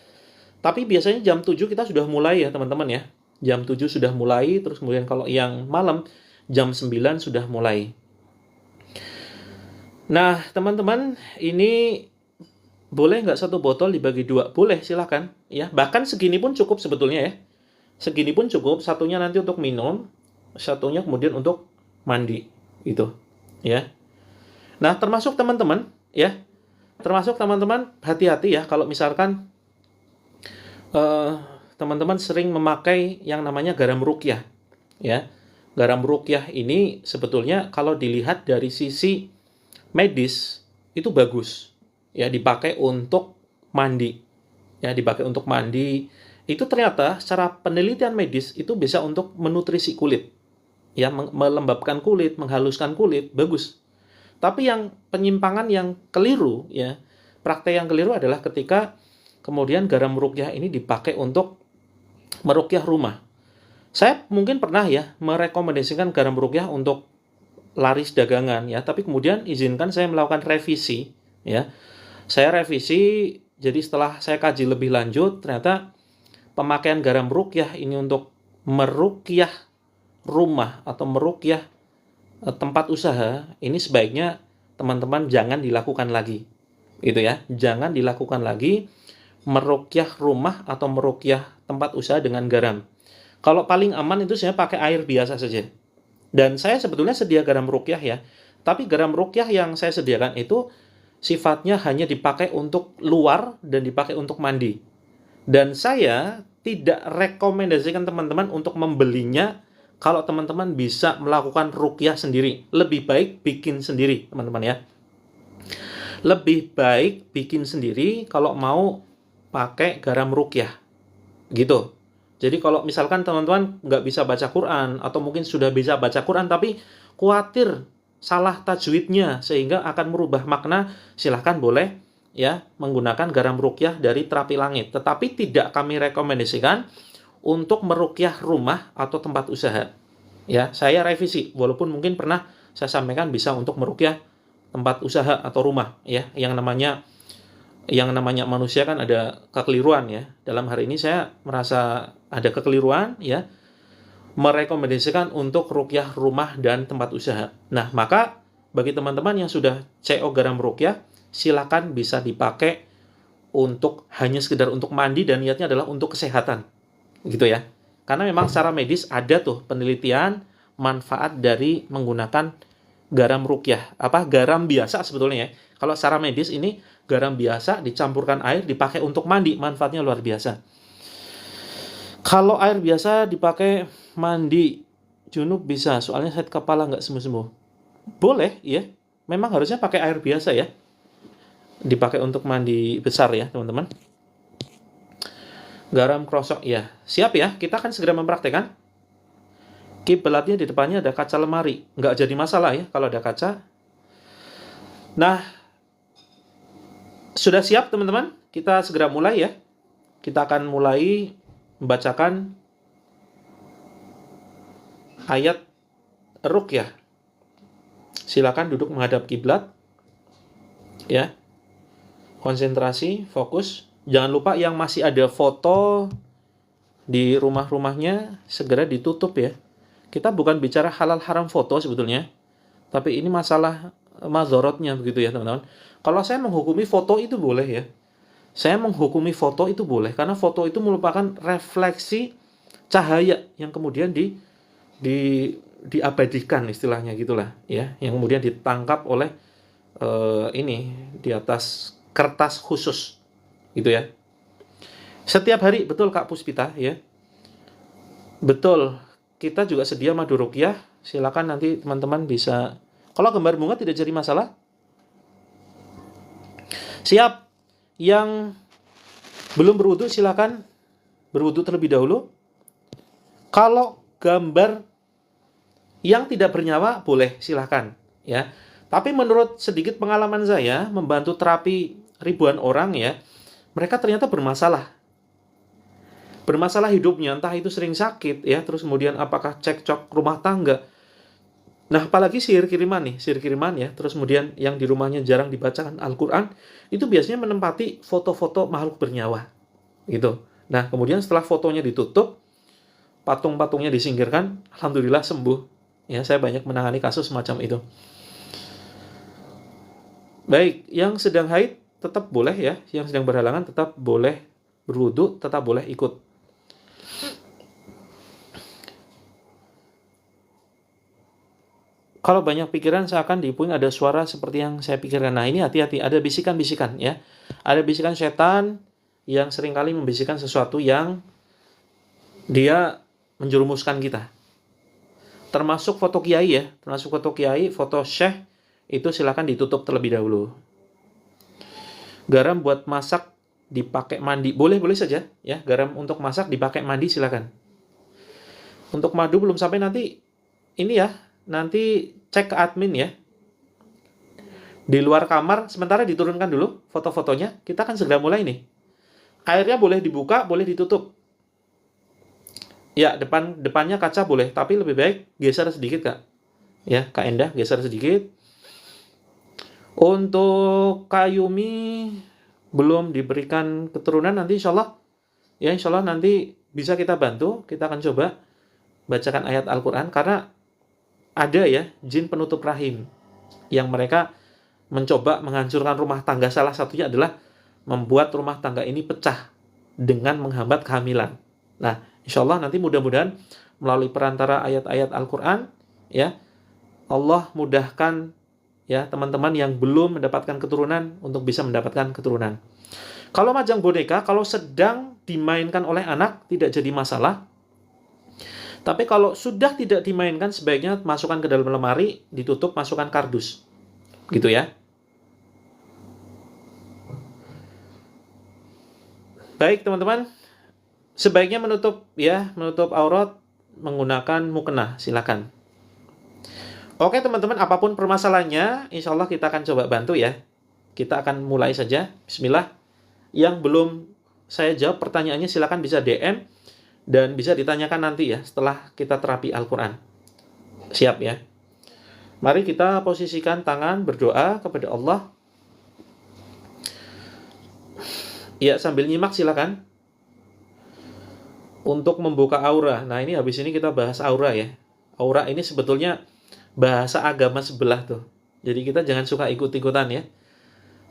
Tapi biasanya jam 7 kita sudah mulai ya teman-teman ya. Jam 7 sudah mulai, terus kemudian kalau yang malam jam 9 sudah mulai. Nah teman-teman, ini boleh nggak 1 botol dibagi 2? Boleh, silakan ya. Bahkan segini pun cukup sebetulnya ya. Segini pun cukup, satunya nanti untuk minum, satunya kemudian untuk mandi itu ya. Nah termasuk teman-teman ya, termasuk teman-teman hati-hati ya kalau misalkan teman-teman sering memakai yang namanya garam ruqyah ya. Garam ruqyah ini sebetulnya kalau dilihat dari sisi medis itu bagus ya, dipakai untuk mandi ya, dipakai untuk mandi. Itu ternyata secara penelitian medis itu bisa untuk menutrisi kulit ya, melembabkan kulit, menghaluskan kulit, bagus. Tapi yang penyimpangan yang keliru ya, praktek yang keliru adalah ketika kemudian garam ruqyah ini dipakai untuk meruqyah rumah. Saya mungkin pernah ya merekomendasikan garam ruqyah untuk laris dagangan ya, tapi kemudian izinkan saya melakukan revisi ya. Saya revisi, jadi setelah saya kaji lebih lanjut, ternyata pemakaian garam ruqyah ini untuk meruqyah rumah atau meruqyah tempat usaha, ini sebaiknya teman-teman jangan dilakukan lagi. Gitu ya. Jangan dilakukan lagi meruqyah rumah atau meruqyah tempat usaha dengan garam. Kalau paling aman itu saya pakai air biasa saja. Dan saya sebetulnya sedia garam ruqyah ya. Tapi garam ruqyah yang saya sediakan itu sifatnya hanya dipakai untuk luar dan dipakai untuk mandi. Dan saya tidak rekomendasikan teman-teman untuk membelinya kalau teman-teman bisa melakukan ruqyah sendiri. Lebih baik bikin sendiri, teman-teman ya. Lebih baik bikin sendiri kalau mau pakai garam ruqyah. Gitu. Jadi kalau misalkan teman-teman nggak bisa baca Quran, atau mungkin sudah bisa baca Quran tapi khawatir salah tajwidnya sehingga akan merubah makna, silahkan boleh ya menggunakan garam ruqyah dari Terapi Langit. Tetapi tidak kami rekomendasikan untuk meruqyah rumah atau tempat usaha. Ya, saya revisi walaupun mungkin pernah saya sampaikan bisa untuk meruqyah tempat usaha atau rumah ya, yang namanya manusia kan ada kekeliruan ya. Dalam hari ini saya merasa ada kekeliruan ya, merekomendasikan untuk ruqyah rumah dan tempat usaha. Nah, maka bagi teman-teman yang sudah CO garam ruqyah, silakan bisa dipakai untuk hanya sekedar untuk mandi dan niatnya adalah untuk kesehatan. Gitu ya. Karena memang secara medis ada tuh penelitian manfaat dari menggunakan garam ruqyah. Garam biasa sebetulnya ya. Kalau secara medis ini garam biasa dicampurkan air dipakai untuk mandi, manfaatnya luar biasa. Kalau air biasa dipakai mandi junub bisa, soalnya sakit kepala nggak sembuh-sembuh. Boleh ya, memang harusnya pakai air biasa ya, dipakai untuk mandi besar ya teman-teman. Garam krosok ya, siap ya, kita akan segera mempraktekkan. Kiblatnya di depannya ada kaca lemari, nggak jadi masalah ya kalau ada kaca. Nah, sudah siap teman-teman? Kita segera mulai ya. Kita akan mulai membacakan ayat ruqyah. Silakan duduk menghadap kiblat. Ya. Konsentrasi, fokus. Jangan lupa yang masih ada foto di rumah-rumahnya segera ditutup ya. Kita bukan bicara halal haram foto sebetulnya. Tapi ini masalah mazorotnya begitu ya teman-teman. Kalau saya menghukumi foto itu boleh ya. Saya menghukumi foto itu boleh karena foto itu merupakan refleksi cahaya yang kemudian diabadikan istilahnya gitulah ya, yang kemudian ditangkap oleh ini di atas kertas khusus gitu ya. Setiap hari betul Kak Puspita ya. Betul. Kita juga sedia madu ruqyah. Silakan nanti teman-teman bisa. Kalau gambar bunga tidak jadi masalah. Siap. Yang belum berwudu silakan berwudu terlebih dahulu. Kalau gambar yang tidak bernyawa boleh silakan ya. Tapi menurut sedikit pengalaman saya membantu terapi ribuan orang ya, mereka ternyata bermasalah hidupnya, entah itu sering sakit ya, terus kemudian apakah cekcok rumah tangga. Nah, apalagi sihir kiriman ya, terus kemudian yang di rumahnya jarang dibacakan Al-Quran, itu biasanya menempati foto-foto makhluk bernyawa, gitu. Nah, kemudian setelah fotonya ditutup, patung-patungnya disingkirkan, alhamdulillah sembuh. Ya, saya banyak menangani kasus semacam itu. Baik, yang sedang haid tetap boleh ya, yang sedang berhalangan tetap boleh berwudu, tetap boleh ikut. Kalau banyak pikiran seakan di puing ada suara seperti yang saya pikirkan. Nah, ini hati-hati, ada bisikan-bisikan ya. Ada bisikan setan yang seringkali membisikkan sesuatu yang dia menjerumuskan kita. Termasuk foto kiai ya, foto syekh itu silakan ditutup terlebih dahulu. Garam buat masak dipakai mandi, boleh saja ya. Garam untuk masak dipakai mandi silakan. Untuk madu belum sampai, nanti ini ya, nanti cek ke admin ya. Di luar kamar, sementara diturunkan dulu foto-fotonya. Kita akan segera mulai nih. Airnya boleh dibuka, boleh ditutup. Ya, depannya kaca boleh, tapi lebih baik geser sedikit Kak. Ya, Kak Endah geser sedikit. Untuk Kak Yumi belum diberikan keturunan, nanti insya Allah nanti bisa kita bantu. Kita akan coba bacakan ayat Al-Quran, karena ada ya jin penutup rahim yang mereka mencoba menghancurkan rumah tangga. Salah satunya adalah membuat rumah tangga ini pecah dengan menghambat kehamilan. Nah, insya Allah nanti mudah-mudahan melalui perantara ayat-ayat Al-Quran, ya, Allah mudahkan ya teman-teman yang belum mendapatkan keturunan untuk bisa mendapatkan keturunan. Kalau majang boneka, kalau sedang dimainkan oleh anak tidak jadi masalah. Tapi kalau sudah tidak dimainkan, sebaiknya masukkan ke dalam lemari, ditutup, masukkan kardus. Gitu ya. Baik teman-teman, sebaiknya menutup aurat menggunakan mukena, silakan. Oke teman-teman, apapun permasalahannya, insya Allah kita akan coba bantu ya. Kita akan mulai saja, bismillah. Yang belum saya jawab pertanyaannya silakan bisa DM dan bisa ditanyakan nanti ya setelah kita terapi Al-Quran. Siap ya. Mari kita posisikan tangan berdoa kepada Allah. Ya, sambil nyimak silakan. Untuk membuka aura. Nah, ini habis ini kita bahas aura ya. Aura ini sebetulnya bahasa agama sebelah tuh. Jadi kita jangan suka ikut-ikutan ya.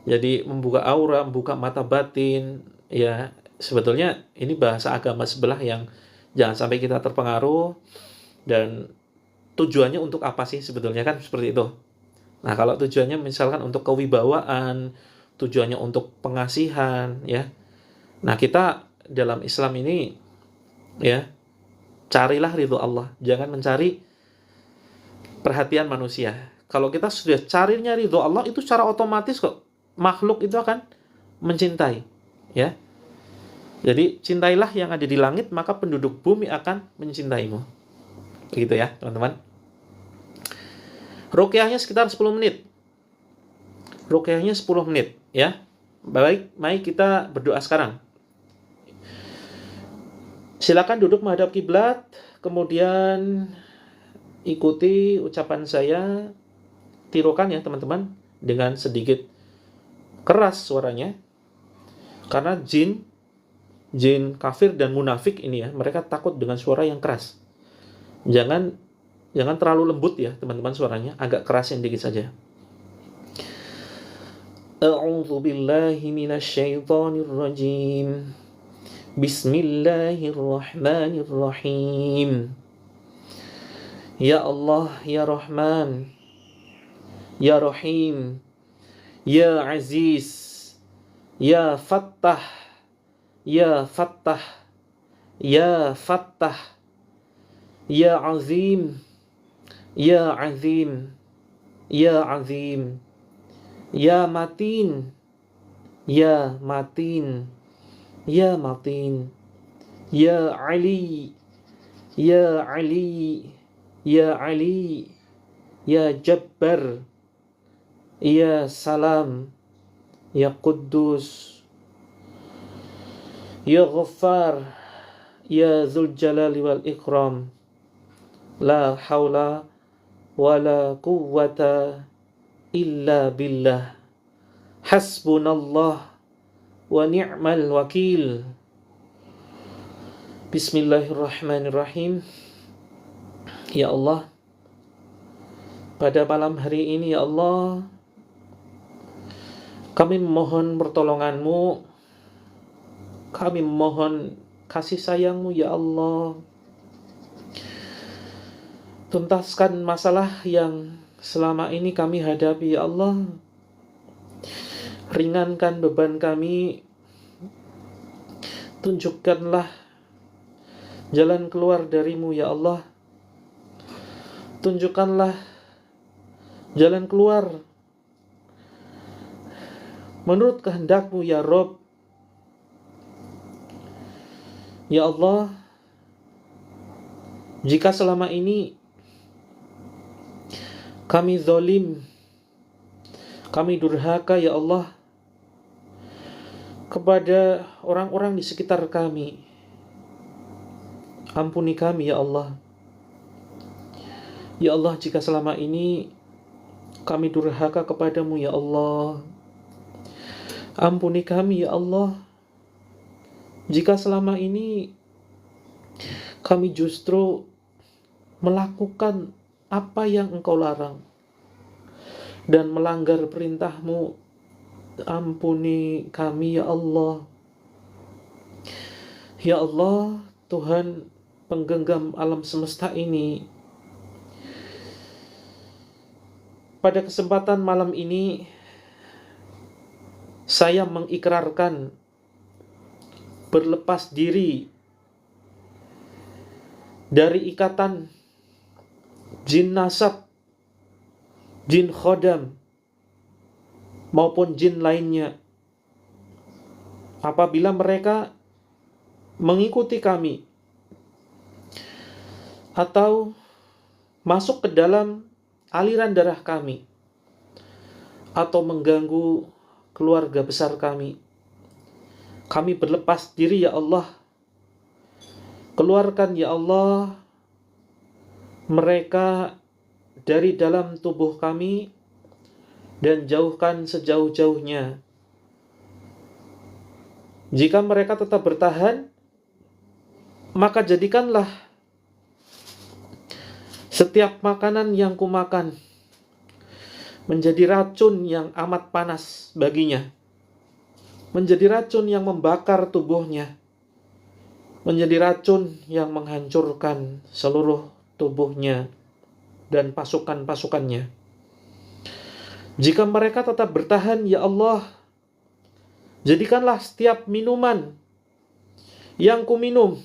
Jadi membuka aura, membuka mata batin, ya sebetulnya ini bahasa agama sebelah yang jangan sampai kita terpengaruh. Dan tujuannya untuk apa sih sebetulnya, kan seperti itu. Nah, kalau tujuannya misalkan untuk kewibawaan, tujuannya untuk pengasihan ya. Nah, kita dalam Islam ini ya, carilah ridho Allah, jangan mencari perhatian manusia. Kalau kita sudah carinya ridho Allah, itu secara otomatis kok makhluk itu akan mencintai ya. Jadi cintailah yang ada di langit, maka penduduk bumi akan mencintaimu. Begitu ya teman-teman. Ruqyahnya sekitar 10 menit. Ruqyahnya 10 menit ya. Baik, mari kita berdoa sekarang. Silakan duduk menghadap kiblat, kemudian ikuti ucapan saya, tirukan ya teman-teman dengan sedikit keras suaranya. Karena jin kafir dan munafik ini ya, mereka takut dengan suara yang keras. Jangan terlalu lembut ya teman-teman suaranya, agak keras yang dikit saja. A'udzu billahi minasy syaithanir rajim. Bismillahirrahmanirrahim. Ya Allah, ya Rahman, ya Rahim, ya Aziz, ya Fattah, ya Fattah, ya Fattah, ya Azim, ya Azim, ya Azim, ya Matin, ya Matin, ya Matin, ya Ali, ya Ali, ya Ali, ya Jabbar, ya Salam, ya Quddus, ya Ghaffar, ya Dzul Jalali wal Ikram, la haula wala quwwata illa billah, hasbunallah wa ni'mal wakil. Bismillahirrahmanirrahim. Ya Allah, pada malam hari ini ya Allah, kami memohon pertolongan-Mu, kami memohon kasih sayang-Mu ya Allah. Tuntaskan masalah yang selama ini kami hadapi ya Allah. Ringankan beban kami, tunjukkanlah jalan keluar dari-Mu ya Allah. Tunjukkanlah jalan keluar menurut kehendak-Mu ya Rabb. Ya Allah, jika selama ini kami zalim, kami durhaka ya Allah kepada orang-orang di sekitar kami, ampuni kami ya Allah. Ya Allah, jika selama ini kami durhaka kepadamu ya Allah, ampuni kami ya Allah. Jika selama ini kami justru melakukan apa yang Engkau larang dan melanggar perintah-Mu. Ampuni kami ya Allah. Ya Allah, Tuhan penggenggam alam semesta ini. Pada kesempatan malam ini, saya mengikrarkan berlepas diri dari ikatan jin nasab, jin khodam, maupun jin lainnya. Apabila mereka mengikuti kami atau masuk ke dalam aliran darah kami atau mengganggu keluarga besar kami berlepas diri ya Allah. Keluarkan ya Allah mereka dari dalam tubuh kami dan jauhkan sejauh-jauhnya. Jika mereka tetap bertahan, maka jadikanlah setiap makanan yang kumakan menjadi racun yang amat panas baginya, menjadi racun yang membakar tubuhnya, menjadi racun yang menghancurkan seluruh tubuhnya dan pasukan-pasukannya. Jika mereka tetap bertahan, ya Allah, jadikanlah setiap minuman yang kuminum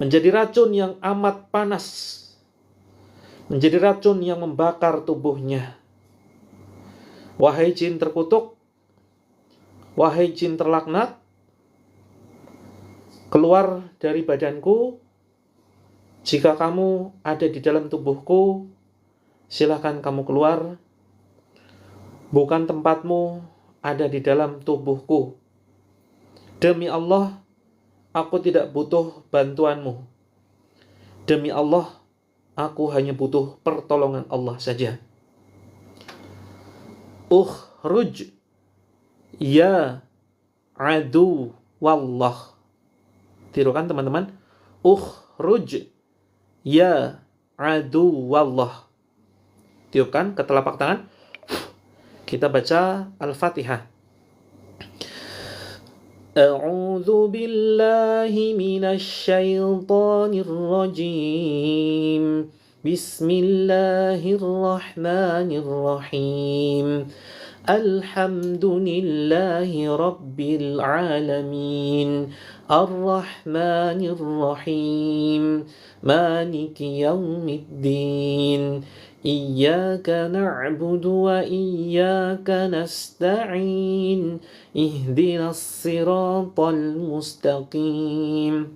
menjadi racun yang amat panas, menjadi racun yang membakar tubuhnya. Wahai jin terkutuk, wahai jin terlaknat, keluar dari badanku. Jika kamu ada di dalam tubuhku, silakan kamu keluar. Bukan tempatmu ada di dalam tubuhku. Demi Allah, aku tidak butuh bantuanmu. Demi Allah, aku hanya butuh pertolongan Allah saja. Ukhruj ya adu wallah. Tirukan teman-teman. Ukhruj ya adu wallah. Tiupkan ke telapak tangan. Kita baca Al-Fatihah. A'udzu billahi minasy syaithanir rajim. Bismillahirrahmanirrahim. Alhamdulillahi rabbil alamin. Ar-Rahmanir Rahim. Maliki yaumiddin. Iyyaka na'budu wa iyyaka nasta'in. Ihdinas siratal mustaqim.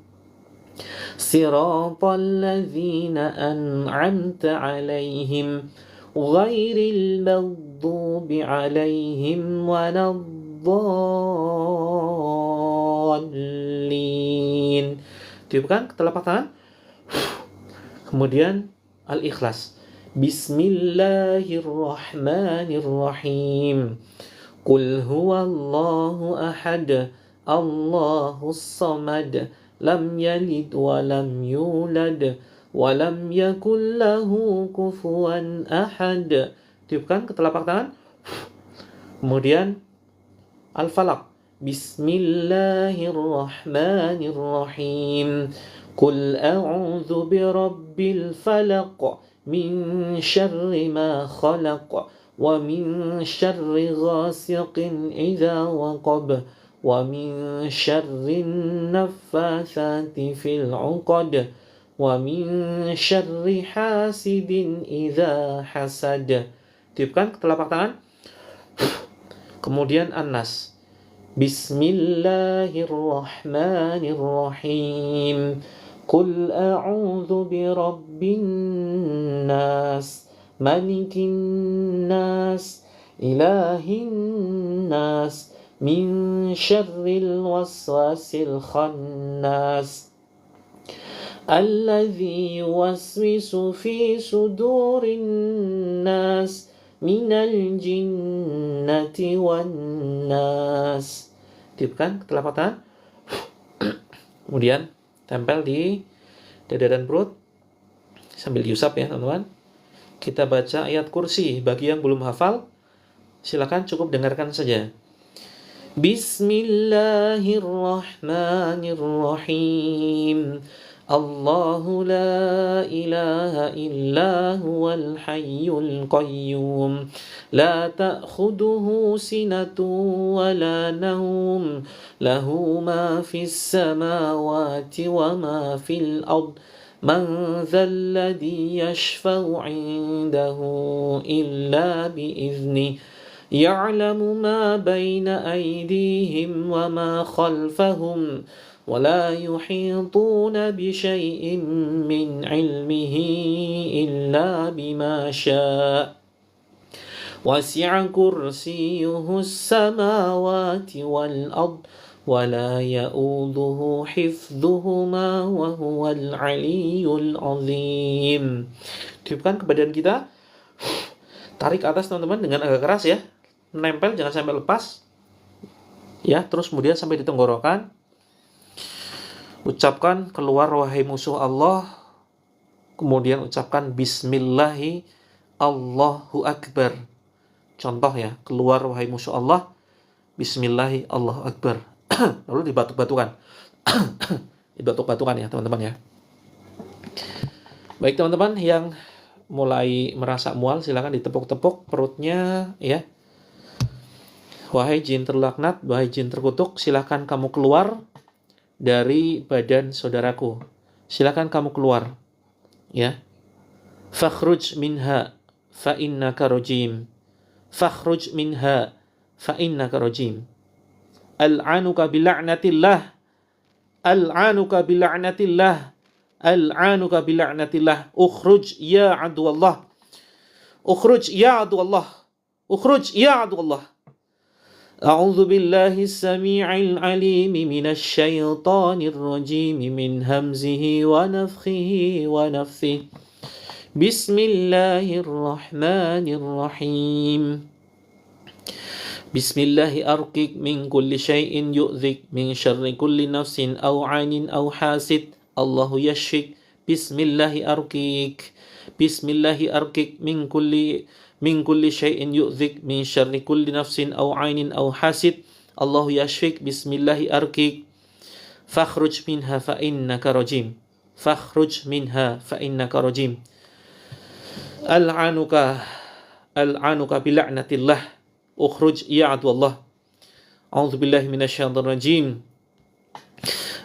Siratal ladzina an'amta 'alaihim ghairil maghdubi 'alaihim waladdallin. Tiupkan ke telapak tangan. Kemudian Al-Ikhlas. Bismillahirrahmanirrahim. Qul huwallahu ahad, Allahus samad, lam yalid wa lam yulad, wa lam yakul lahu kufuwan ahad. Tiupkan ke telapak tangan. Kemudian Al-Falaq. Bismillahirrahmanirrahim. Qul a'udzu birabbil falaq min syarri ma khalaq wa min syarri ghasiqin idza waqab wa min syarri naffatsati fil 'uqad wa min syarri hasidin idza hasad. Tiupkan ke telapak tangan. Kemudian An-Nas. Bismillahirrahmanirrahim. Qul a'udzu birabbin nas, malikin nas, ilahin nas, min syarril waswasil khannas, alladzi yuwaswisu fi sudurin nas, minal jinnati wan nas. Tiupkan ke telapak tangan. Kemudian tempel di dada dan perut. Sambil diusap ya teman-teman. Kita baca ayat kursi. Bagi yang belum hafal, silakan cukup dengarkan saja. Bismillahirrahmanirrahim. Allahu la ilaha illa huwal hayyul qayyum. La ta'khuduhu sinatun wa la nawm. Lahu ma fis samawati wa ma fil ard. Man dhal ladhi yashfa'u 'indahu illa bi'idhnihi. يعلم ما بين أيديهم وما خلفهم ولا يحيطون بشيء من علمه إلا بما شاء وسع كرسيه السماوات والأرض ولا يؤوده حفظهما وهو العلي العظيم. Tiupkan ke badan kita. Tarik atas teman-teman dengan agak keras ya. Nempel, jangan sampai lepas. Ya, terus kemudian sampai di tenggorokan. Ucapkan keluar wahai musuh Allah. Kemudian ucapkan bismillahi Allahu akbar. Contoh ya, keluar wahai musuh Allah. Bismillahi Allahu akbar. Lalu dibatuk-batukan. Dibatuk-batukan ya teman-teman ya. Baik teman-teman yang mulai merasa mual, silakan ditepuk-tepuk perutnya ya. Wahai jin terlaknat, wahai jin terkutuk, silakan kamu keluar dari badan saudaraku. Silakan kamu keluar ya. Fakhruj minha fa innaka rajim. Fakhruj minha fa innaka rajim. Al'anuka bila'natillah. Al'anuka bila'natillah. Al'anuka bila'natillah. Ukhruj ya aduwallah. Ukhruj ya aduwallah. Ukhruj ya aduwallah. A'udzu billahi as-sami'il 'alim minasy syaithanir rajim min hamzihi wa nafthihi wa nafthihi. Bismillahirrahmanirrahim. Bismillahi arqik min kulli syai'in yu'dhik min syarri kulli nafsin aw 'ainin aw hasid. Allahu yashfik. Bismillahi arqik. Bismillahi arqik min kulli syai'in yu'dhik min syarri kulli nafsin aw 'ainin aw hasid. Allahu yashfik. Bismillahi arqik. Fakhruj minha fa innaka rajim. Fakhruj minha fa innaka rajim. Al'anuka bila'natillah. Ukhruj ya aduwallah. A'udzu billahi minasyaitonir rajim.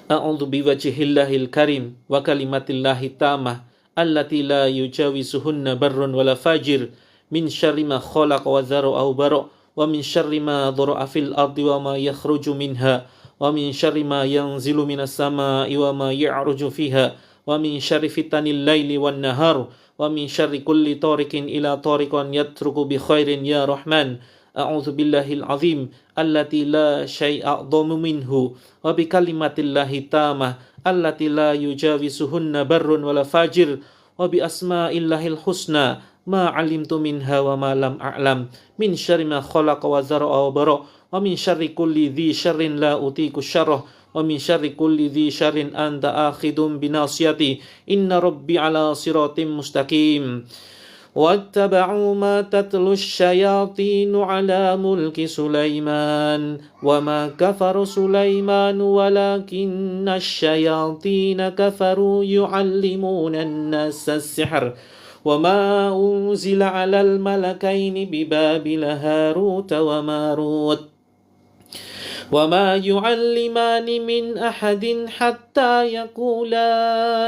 A'udzu biwajhillahil karim wa kalimatillahi tamah allati la yujawizuhunna barrun wala fajir min syarri ma khalaqa wa dzara'a aw bara' wa min syarri ma dhara'a fil ardi wa ma yakhruju minha wa min syarri ma yanzilu minas samaa'i wa ma ya'ruju fiha wa min syarri fitanil laili wan nahar wa min syarri kulli tariqin ila tariqan yatruku bi khairin ya rahman. A'udzu billahil azim allati la syai'a a'dhamu minhu wa bi kalimatillahi tamah allati la yujawizuhunna barrun wala fajir wa bi asma'illahil husna ma 'alimtu minha wa ma lam a'lam min syarri ma khalaqa wa dzara'a wa bara' wa min syarri kulli dzi syarrin la utiku syarrah wa min syarri kulli dzi syarrin anta akhidum binasiyati inna rabbi ala siratim mustaqim. واتبعوا ما تتلو الشياطين على ملك سليمان وما كفر سليمان ولكن الشياطين كفروا يعلمون الناس السحر وما أنزل على الملكين ببابل هاروت وماروت وما يعلمان من أحد حتى يقولا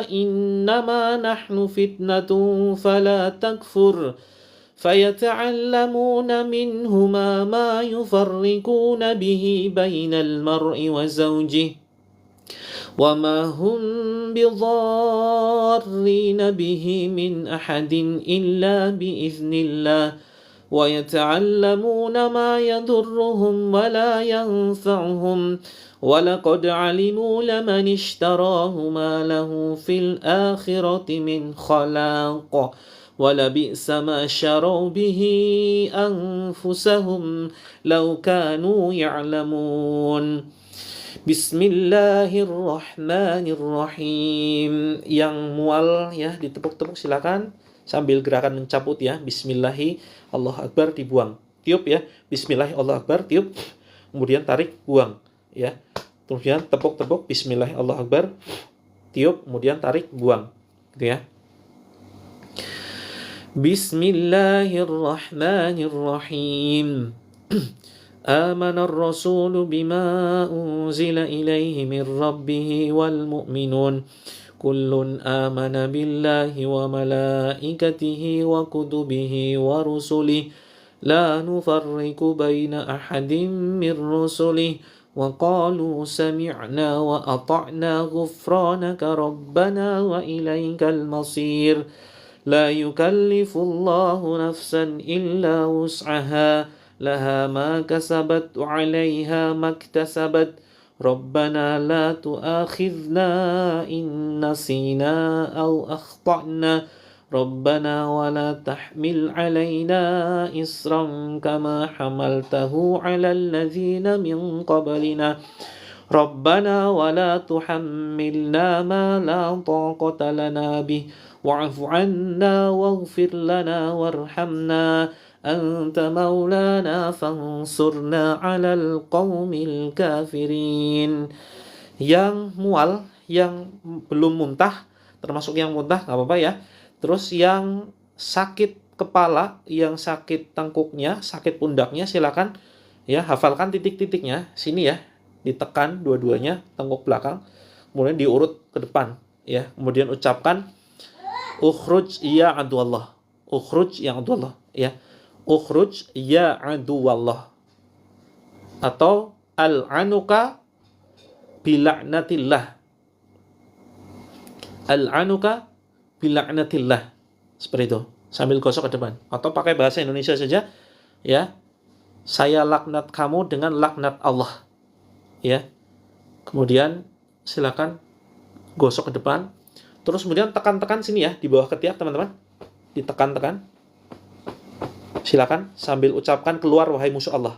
إنما نحن فتنة فلا تكفر فيتعلمون منهما ما يفرقون به بين المرء وزوجه وما هم بضارين به من أحد إلا بإذن الله ويتعلمون ما يضرهم ولا ينفعهم ولقد علموا لمن اشتراه ما له في الآخرة من خلاق ولبئس ما شروا به أنفسهم لو كانوا يعلمون. Bismillahirrahmanirrahim. Yang mual ya ditepuk-tepuk silakan sambil gerakan mencabut ya. Bismillahi Allahu Akbar dibuang. Tiup ya. Bismillahi Allahu Akbar tiup. Kemudian tarik buang ya. Kemudian tepuk-tepuk Bismillahi Allahu Akbar tiup kemudian tarik buang gitu ya. Bismillahirrahmanirrahim. آمن الرسول بما أنزل إليه من ربه والمؤمنون كل آمن بالله وملائكته وكتبه ورسله لا نفرق بين أحد من رسله وقالوا سمعنا وأطعنا غفرانك ربنا وإليك المصير لا يكلف الله نفسا إلا وسعها لها ما كسبت وعليها ما اكتسبت ربنا لا تؤاخذنا إن نسينا أو أخطأنا ربنا ولا تحمل علينا إصرا كما حملته على الذين من قبلنا ربنا ولا تحملنا ما لا طاقة لنا به واعف عنا واغفر لنا وارحمنا أنت مولانا فانصرنا على القوم الكافرين. Yang mual, yang belum muntah, termasuk yang muntah nggak apa-apa ya. Terus yang sakit kepala, yang sakit tengkuknya, sakit pundaknya, silakan ya hafalkan titik-titiknya sini ya, ditekan dua-duanya tengkuk belakang, kemudian diurut ke depan ya, kemudian ucapkan ukhruj ya aduallah, ukhruj ya aduallah ya. Ukhruj ya aduwallah atau al-anuka bila'natillah, al-anuka bila'natillah, seperti itu sambil gosok ke depan atau pakai bahasa Indonesia saja ya, saya laknat kamu dengan laknat Allah ya. Kemudian silakan gosok ke depan, terus kemudian tekan-tekan sini ya di bawah ketiak teman-teman, ditekan-tekan. Silakan sambil ucapkan keluar wahai musuh Allah.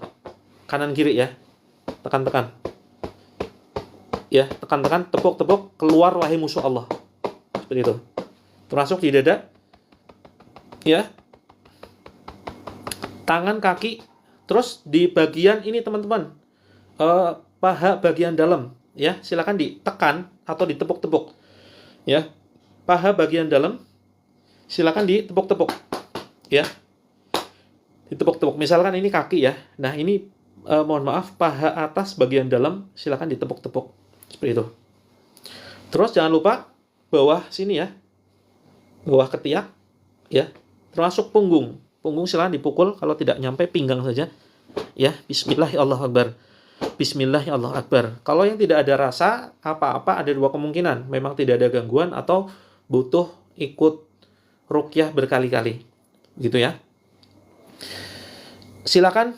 Kanan kiri ya. Tekan-tekan. Ya, tekan-tekan, tepuk-tepuk, keluar wahai musuh Allah. Seperti itu. Termasuk di dada. Ya. Tangan, kaki. Terus di bagian ini teman-teman. Paha bagian dalam. Ya, silakan ditekan atau ditepuk-tepuk. Ya. Paha bagian dalam. Silakan ditepuk-tepuk. Ya. Ditepuk-tepuk. Misalkan ini kaki ya. Nah, ini mohon maaf paha atas bagian dalam silakan ditepuk-tepuk. Seperti itu. Terus jangan lupa bawah sini ya. Bawah ketiak ya. Termasuk punggung. Punggung silakan dipukul kalau tidak nyampe pinggang saja. Ya, bismillahirrahmanirrahim. Bismillahirrahmanirrahim. Kalau yang tidak ada rasa apa-apa ada dua kemungkinan. Memang tidak ada gangguan atau butuh ikut ruqyah berkali-kali. Gitu ya. Silakan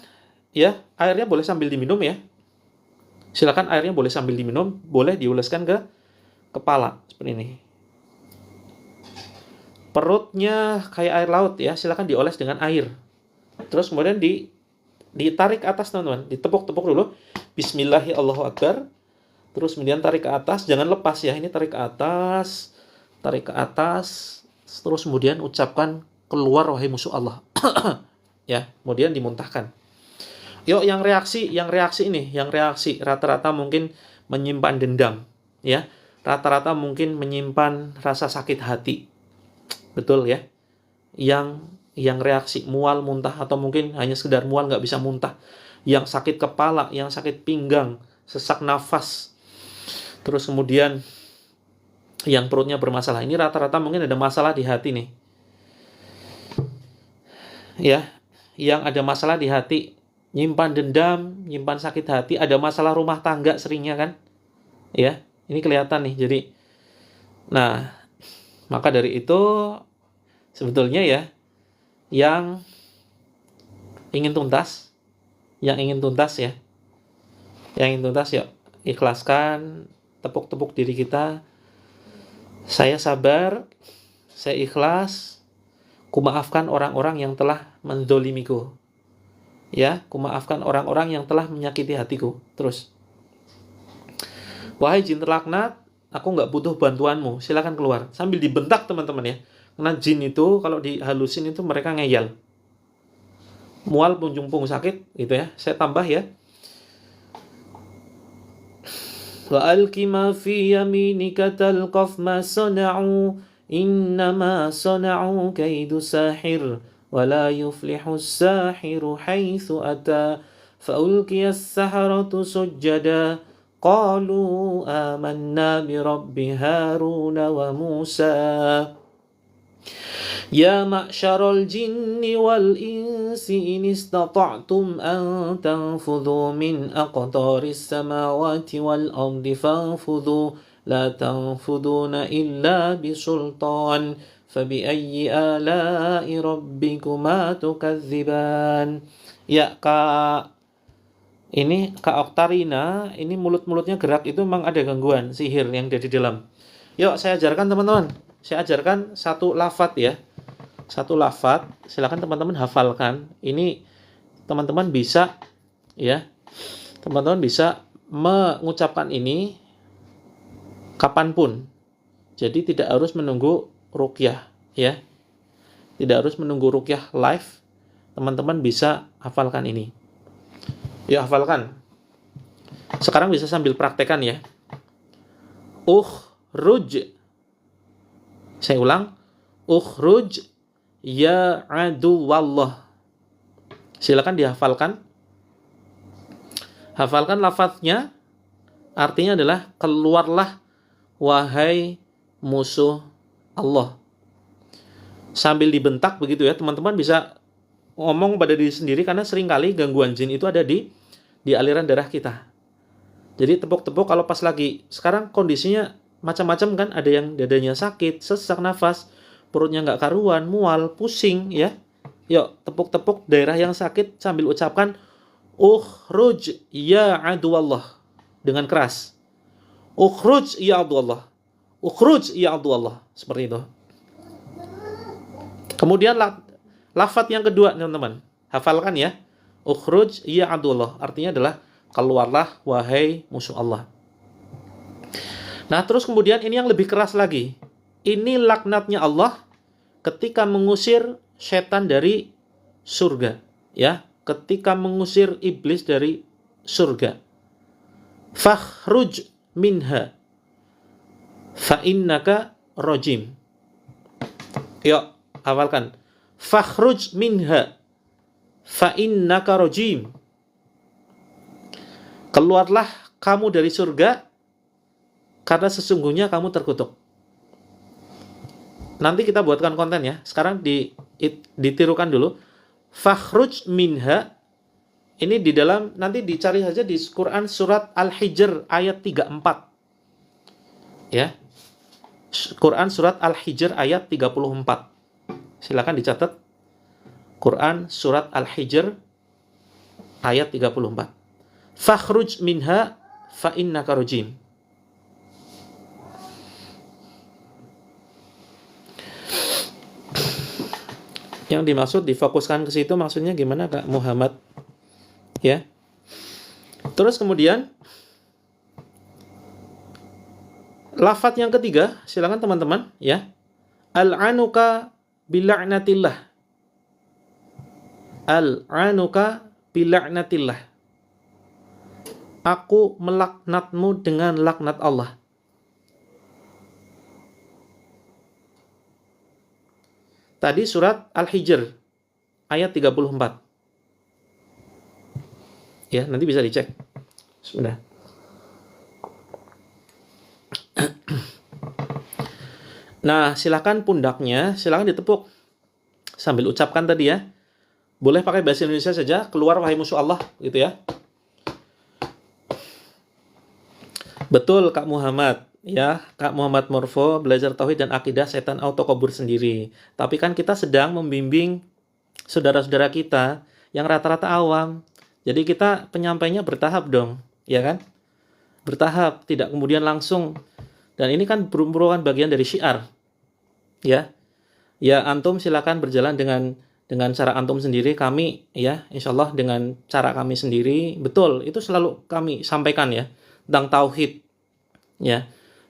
ya, airnya boleh sambil diminum ya. Silakan airnya boleh sambil diminum, boleh diuleskan ke kepala seperti ini. Perutnya kayak air laut ya, silakan dioles dengan air. Terus kemudian ditarik ke atas teman-teman, ditepuk-tepuk dulu. Bismillahirrahmanirrahim. Terus kemudian tarik ke atas, jangan lepas ya. Ini tarik ke atas, terus kemudian ucapkan keluar wahai musuh Allah. Ya, kemudian dimuntahkan. Yuk yang reaksi ini, yang reaksi rata-rata mungkin menyimpan dendam, ya. Rata-rata mungkin menyimpan rasa sakit hati. Betul ya. Yang reaksi mual, muntah atau mungkin hanya sekedar mual nggak bisa muntah. Yang sakit kepala, yang sakit pinggang, sesak nafas. Terus kemudian yang perutnya bermasalah. Ini rata-rata mungkin ada masalah di hati nih. Ya, yang ada masalah di hati, nyimpan dendam, nyimpan sakit hati, ada masalah rumah tangga seringnya kan? Ya, ini kelihatan nih. Jadi, nah, maka dari itu sebetulnya ya, yang ingin tuntas ya, ikhlaskan, tepuk-tepuk diri kita. Saya sabar, saya ikhlas. Kumaafkan orang-orang yang telah mendolimiku. Ya, kumaafkan orang-orang yang telah menyakiti hatiku. Terus. Wahai jin terlaknat, aku nggak butuh bantuanmu, silakan keluar. Sambil dibentak teman-teman ya. Karena jin itu kalau dihalusin itu mereka ngeyel. Mual punjung sakit gitu ya. Saya tambah ya. Wa alqi ma fi yaminika talqaf ma sana'u innama sana'u kaidu sahir wa la yuflihu as-sahiru haitsu ata fa ulqiya as-saharatu sujada qalu amanna bi rabbi haruna wa musa. Ya ma'syaral jinni wal insi in istata'tum an tanfudhu min aqtaris samawati wal ardi fanfudhu la tanfuduna illa bisultan fabiayyi ala'i rabbikuma tukadziban. Ya Kak, ini Kak Oktarina, ini mulut-mulutnya gerak itu memang ada gangguan sihir yang ada di dalam. Yuk saya ajarkan teman-teman. Saya ajarkan satu lafadz ya. Satu lafadz, silakan teman-teman hafalkan. Ini teman-teman bisa ya. Teman-teman bisa mengucapkan ini kapanpun. Jadi tidak harus menunggu ruqyah ya. Tidak harus menunggu ruqyah live. Teman-teman bisa hafalkan ini. Ya hafalkan. Sekarang bisa sambil praktekan ya. Ukhruj. Saya ulang. Ukhruj ya aduwallah. Silakan dihafalkan. Hafalkan lafaznya. Artinya adalah keluarlah wahai musuh Allah. Sambil dibentak begitu ya. Teman-teman bisa ngomong pada diri sendiri karena seringkali gangguan jin itu ada di aliran darah kita. Jadi tepuk-tepuk kalau pas lagi sekarang kondisinya macam-macam kan, ada yang dadanya sakit, sesak nafas, perutnya nggak karuan, mual, pusing ya. Yuk tepuk-tepuk daerah yang sakit sambil ucapkan ukhruj ya aduwallah dengan keras. Ukhruj ya aduwallah. Ukhruj ya aduwallah. Seperti itu. Kemudian lafadz yang kedua teman-teman. Hafalkan ya. Ukhruj ya aduwallah. Artinya adalah keluarlah wahai musuh Allah. Nah, terus kemudian ini yang lebih keras lagi. Ini laknatnya Allah ketika mengusir setan dari surga, ya, ketika mengusir iblis dari surga. Fakhruj minha fa innaka rajim. Yuk, hafalkan. Fakhruj minha fa innaka rajim. Keluarlah kamu dari surga karena sesungguhnya kamu terkutuk. Nanti kita buatkan konten ya. Sekarang ditirukan dulu. Fakhruj minha. Ini di dalam, nanti dicari saja di Quran surat Al-Hijr ayat 34. Ya. Quran surat Al-Hijr ayat 34. Silakan dicatat. Quran surat Al-Hijr ayat 34. Fakhruj minha fa innaka rajim. Yang dimaksud difokuskan ke situ maksudnya gimana Kak Muhammad? Ya. Terus kemudian lafadz yang ketiga, silakan teman-teman ya. Al-anuka bila'natillah. Al-anuka bila'natillah. Aku melaknatmu dengan laknat Allah. Tadi surat Al-Hijr ayat 34. Ya, nanti bisa dicek. Sudah. Nah, silakan pundaknya, silakan ditepuk. Sambil ucapkan tadi ya. Boleh pakai bahasa Indonesia saja, keluar wahai musuh Allah, gitu ya. Betul Kak Muhammad. Ya, Kak Muhammad Morfo belajar tauhid dan akidah setan auto kabur sendiri. Tapi kan kita sedang membimbing saudara-saudara kita yang rata-rata awam. Jadi kita penyampainya bertahap dong, ya kan? Bertahap, tidak kemudian langsung. Dan ini kan merupakan bagian dari syiar. Ya. Ya, antum silakan berjalan dengan cara antum sendiri, kami ya, insyaallah dengan cara kami sendiri. Betul, itu selalu kami sampaikan ya, tentang tauhid. ya,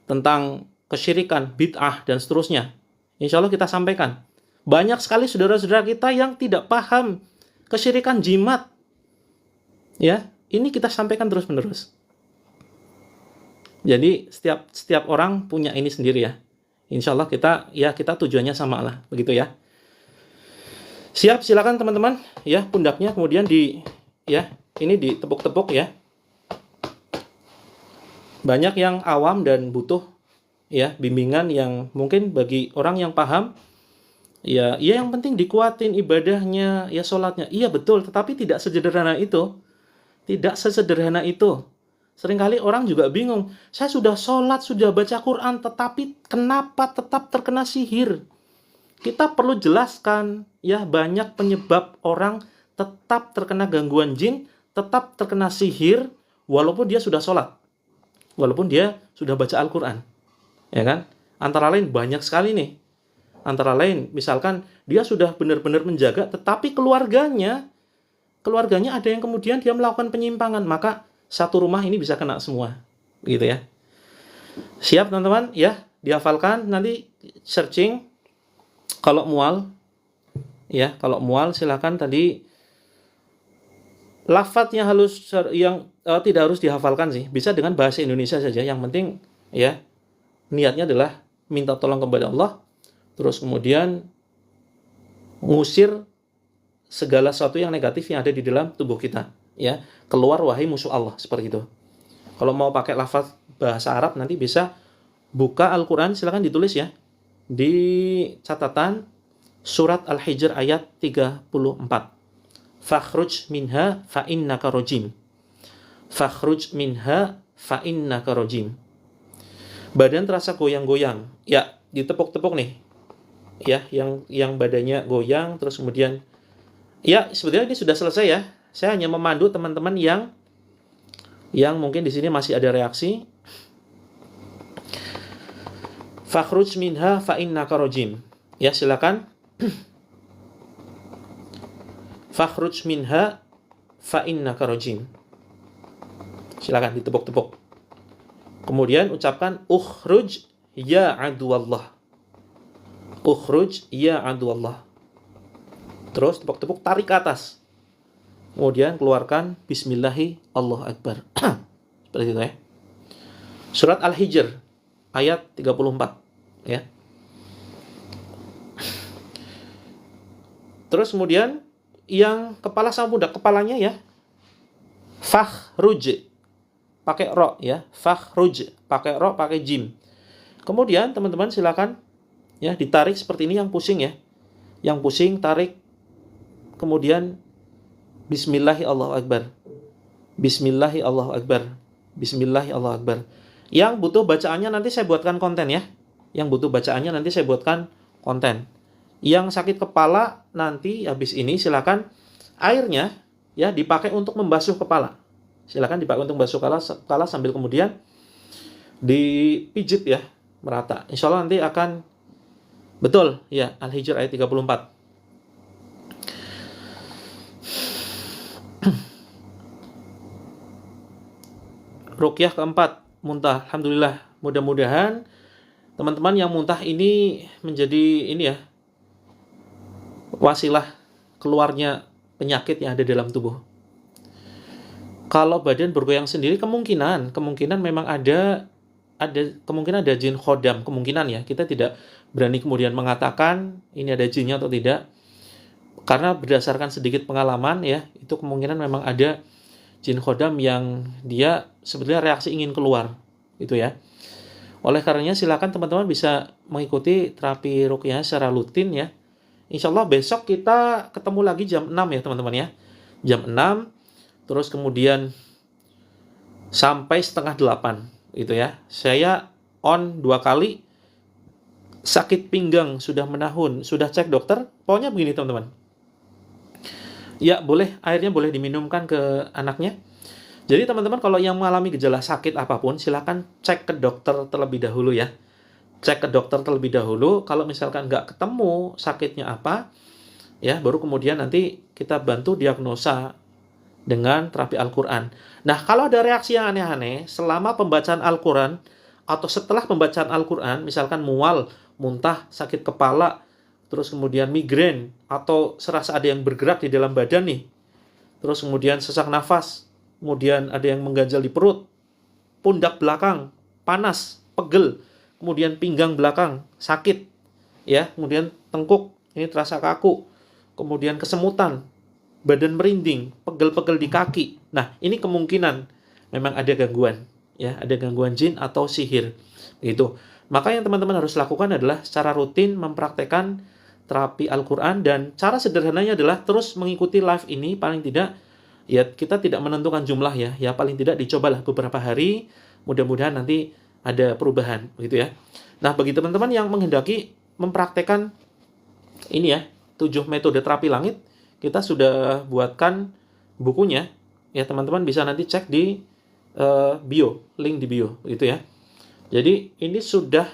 tentang kesyirikan, bid'ah dan seterusnya. Insya Allah kita sampaikan. Banyak sekali saudara-saudara kita yang tidak paham kesyirikan jimat. Ya, ini kita sampaikan terus-menerus. Jadi setiap orang punya ini sendiri ya. Insya Allah kita tujuannya sama lah, begitu ya. Siap, silakan teman-teman. Ya, pundaknya kemudian ini ditepuk-tepuk ya. Banyak yang awam dan butuh ya bimbingan yang mungkin bagi orang yang paham. Ya yang penting dikuatin ibadahnya, ya sholatnya. Iya betul, tetapi tidak sesederhana itu. Tidak sesederhana itu. Seringkali orang juga bingung. Saya sudah sholat, sudah baca Quran, tetapi kenapa tetap terkena sihir? Kita perlu jelaskan, ya banyak penyebab orang tetap terkena gangguan jin, tetap terkena sihir, walaupun dia sudah sholat, walaupun dia sudah baca Al-Quran, ya kan? Antara lain banyak sekali nih. Antara lain, misalkan dia sudah benar-benar menjaga, tetapi keluarganya ada yang kemudian dia melakukan penyimpangan, maka satu rumah ini bisa kena semua, gitu ya. Siap teman-teman, ya dihafalkan, nanti searching. Kalau mual silakan tadi lafadznya halus yang tidak harus dihafalkan sih, bisa dengan bahasa Indonesia saja. Yang penting ya niatnya adalah minta tolong kepada Allah, terus kemudian ngusir segala sesuatu yang negatif yang ada di dalam tubuh kita, ya. Keluar wahai musuh Allah, seperti itu. Kalau mau pakai lafaz bahasa Arab nanti bisa buka Al-Qur'an, silakan ditulis ya. Di catatan surat Al-Hijr ayat 34. Fakhruj minha fa innaka rajim. Fakhruj minha fa innaka rajim. Badan terasa goyang-goyang. Ya, ditepuk-tepuk nih. Ya, yang badannya goyang terus kemudian ya, sebetulnya ini sudah selesai ya. Saya hanya memandu teman-teman yang mungkin di sini masih ada reaksi. Fakhruj minha fa innaka rajim. Ya, silakan. Fakhruj minha fa innaka rajim. Silakan ditepuk-tepuk. Kemudian ucapkan ukhruj ya aduwallah. Ukhruj ya aduwallah. Terus tepuk-tepuk, tarik ke atas. Kemudian keluarkan bismillahi Allahu Akbar. Seperti itu ya. Surat Al-Hijr ayat 34 ya. Terus kemudian yang kepala sama pundak, kepalanya ya fakhruj pakai ro ya, fakhruj pakai ro, pakai jim. Kemudian teman-teman silakan ya ditarik seperti ini, yang pusing ya. Yang pusing tarik. Kemudian bismillahi Allahu Akbar. Bismillahi Allahu Akbar. Bismillahi Allahu Akbar. Yang butuh bacaannya nanti saya buatkan konten ya. Yang butuh bacaannya nanti saya buatkan konten. Yang sakit kepala nanti habis ini silakan airnya ya dipakai untuk membasuh kepala. Silakan dipakai untuk membasuh kepala sambil kemudian dipijit ya merata. Insya Allah nanti akan betul ya. Al-Hijr ayat 34. Ruqyah keempat, muntah. Alhamdulillah, mudah-mudahan teman-teman yang muntah ini menjadi ini ya wasilah keluarnya penyakit yang ada dalam tubuh. Kalau badan bergoyang sendiri kemungkinan memang ada kemungkinan ada jin khodam, kemungkinan ya. Kita tidak berani kemudian mengatakan ini ada jinnya atau tidak. Karena berdasarkan sedikit pengalaman ya, itu kemungkinan memang ada jin khodam yang dia sebetulnya reaksi ingin keluar, gitu ya. Oleh karenanya silakan teman-teman bisa mengikuti terapi ruqyah secara rutin ya. Insya Allah besok kita ketemu lagi jam 6 ya teman-teman ya. Jam 6, terus kemudian sampai setengah 8 gitu ya. Saya on 2 kali, sakit pinggang sudah menahun, sudah cek dokter. Pokoknya begini teman-teman. Ya boleh, airnya boleh diminumkan ke anaknya. Jadi teman-teman kalau yang mengalami gejala sakit apapun, silakan cek ke dokter terlebih dahulu ya. Cek ke dokter terlebih dahulu. Kalau misalkan nggak ketemu sakitnya apa, ya baru kemudian nanti kita bantu diagnosa dengan terapi Al-Quran. Nah kalau ada reaksi yang aneh-aneh selama pembacaan Al-Quran, atau setelah pembacaan Al-Quran, misalkan mual, muntah, sakit kepala, terus kemudian migrain, atau serasa ada yang bergerak di dalam badan nih, terus kemudian sesak nafas, kemudian ada yang mengganjal di perut, pundak belakang, panas, pegel, kemudian pinggang belakang, sakit, ya, kemudian tengkuk, ini terasa kaku, kemudian kesemutan, badan merinding, pegel-pegel di kaki. Nah, ini kemungkinan memang ada gangguan, ya, ada gangguan jin atau sihir. Gitu. Maka yang teman-teman harus lakukan adalah secara rutin mempraktekkan terapi Al-Quran, dan cara sederhananya adalah terus mengikuti live ini, paling tidak, ya kita tidak menentukan jumlah ya paling tidak dicobalah beberapa hari, mudah-mudahan nanti ada perubahan, gitu ya. Nah, bagi teman-teman yang menghendaki mempraktekkan ini ya, 7 metode terapi langit, kita sudah buatkan bukunya, ya teman-teman bisa nanti cek di bio, link di bio, gitu ya. Jadi ini sudah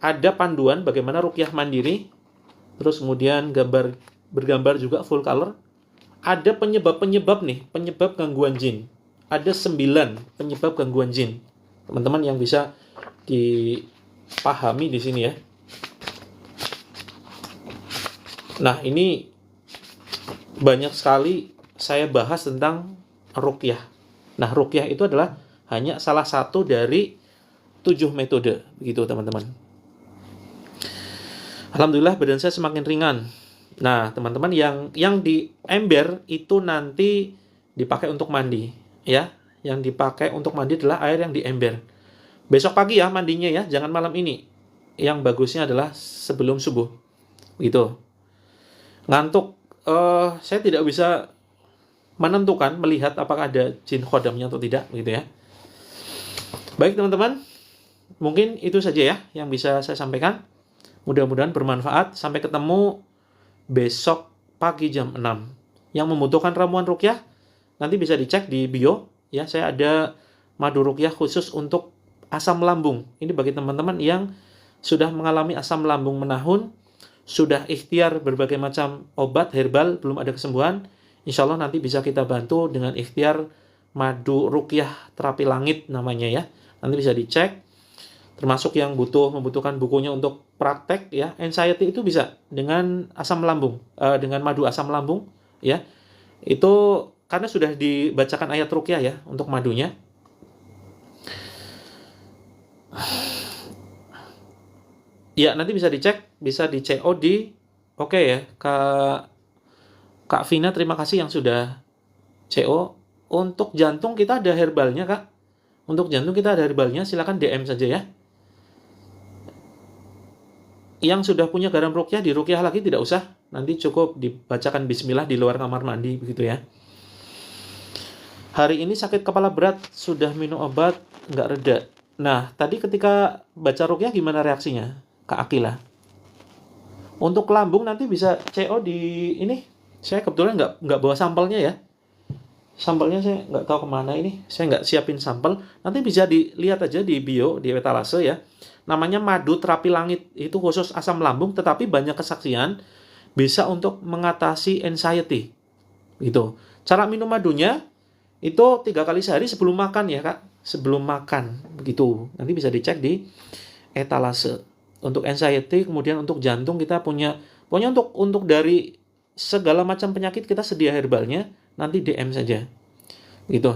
ada panduan bagaimana ruqyah mandiri, terus kemudian bergambar juga full color. Ada penyebab-penyebab nih, penyebab gangguan jin. Ada 9 penyebab gangguan jin. Teman-teman yang bisa dipahami di sini ya. Nah, ini banyak sekali saya bahas tentang ruqyah. Nah, ruqyah itu adalah hanya salah satu dari 7 metode, begitu teman-teman. Alhamdulillah badan saya semakin ringan. Nah, teman-teman yang di ember itu nanti dipakai untuk mandi, ya. Yang dipakai untuk mandi adalah air yang di ember. Besok pagi ya mandinya ya, jangan malam ini. Yang bagusnya adalah sebelum subuh. Gitu. Ngantuk, saya tidak bisa menentukan, melihat apakah ada jin khodamnya atau tidak, gitu ya. Baik teman-teman, mungkin itu saja ya yang bisa saya sampaikan. Mudah-mudahan bermanfaat. Sampai ketemu besok pagi jam 6. Yang membutuhkan ramuan ruqyah nanti bisa dicek di bio ya. Saya ada madu ruqyah khusus untuk asam lambung. Ini bagi teman-teman yang sudah mengalami asam lambung menahun, sudah ikhtiar berbagai macam obat herbal belum ada kesembuhan. Insya Allah nanti bisa kita bantu dengan ikhtiar madu ruqyah terapi langit namanya ya. Nanti bisa dicek. Termasuk yang membutuhkan bukunya untuk praktek ya, anxiety itu bisa dengan asam lambung, dengan madu asam lambung ya. Itu karena sudah dibacakan ayat ruqyah ya untuk madunya. Ya, nanti bisa dicek, bisa di CO di oke ya. Kak Vina, terima kasih yang sudah CO. Untuk jantung kita ada herbalnya, Kak. Untuk jantung kita ada herbalnya, silakan DM saja ya. Yang sudah punya garam ruqyah, di ruqyah lagi tidak usah. Nanti cukup dibacakan bismillah di luar kamar mandi, begitu ya. Hari ini sakit kepala berat, sudah minum obat, nggak reda. Nah, tadi ketika baca ruqyah gimana reaksinya, Kak Akila? Untuk lambung nanti bisa CO di ini. Saya kebetulan nggak bawa sampelnya ya. Sampelnya saya nggak tahu kemana ini. Saya nggak siapin sampel. Nanti bisa dilihat aja di bio, di etalase ya. Namanya madu terapi langit. Itu khusus asam lambung, tetapi banyak kesaksian bisa untuk mengatasi anxiety. Gitu. Cara minum madunya itu 3 kali sehari sebelum makan ya Kak. Sebelum makan. Begitu. Nanti bisa dicek di etalase. Untuk anxiety, kemudian untuk jantung kita punya untuk dari segala macam penyakit kita sedia herbalnya. Nanti DM saja. Gitu.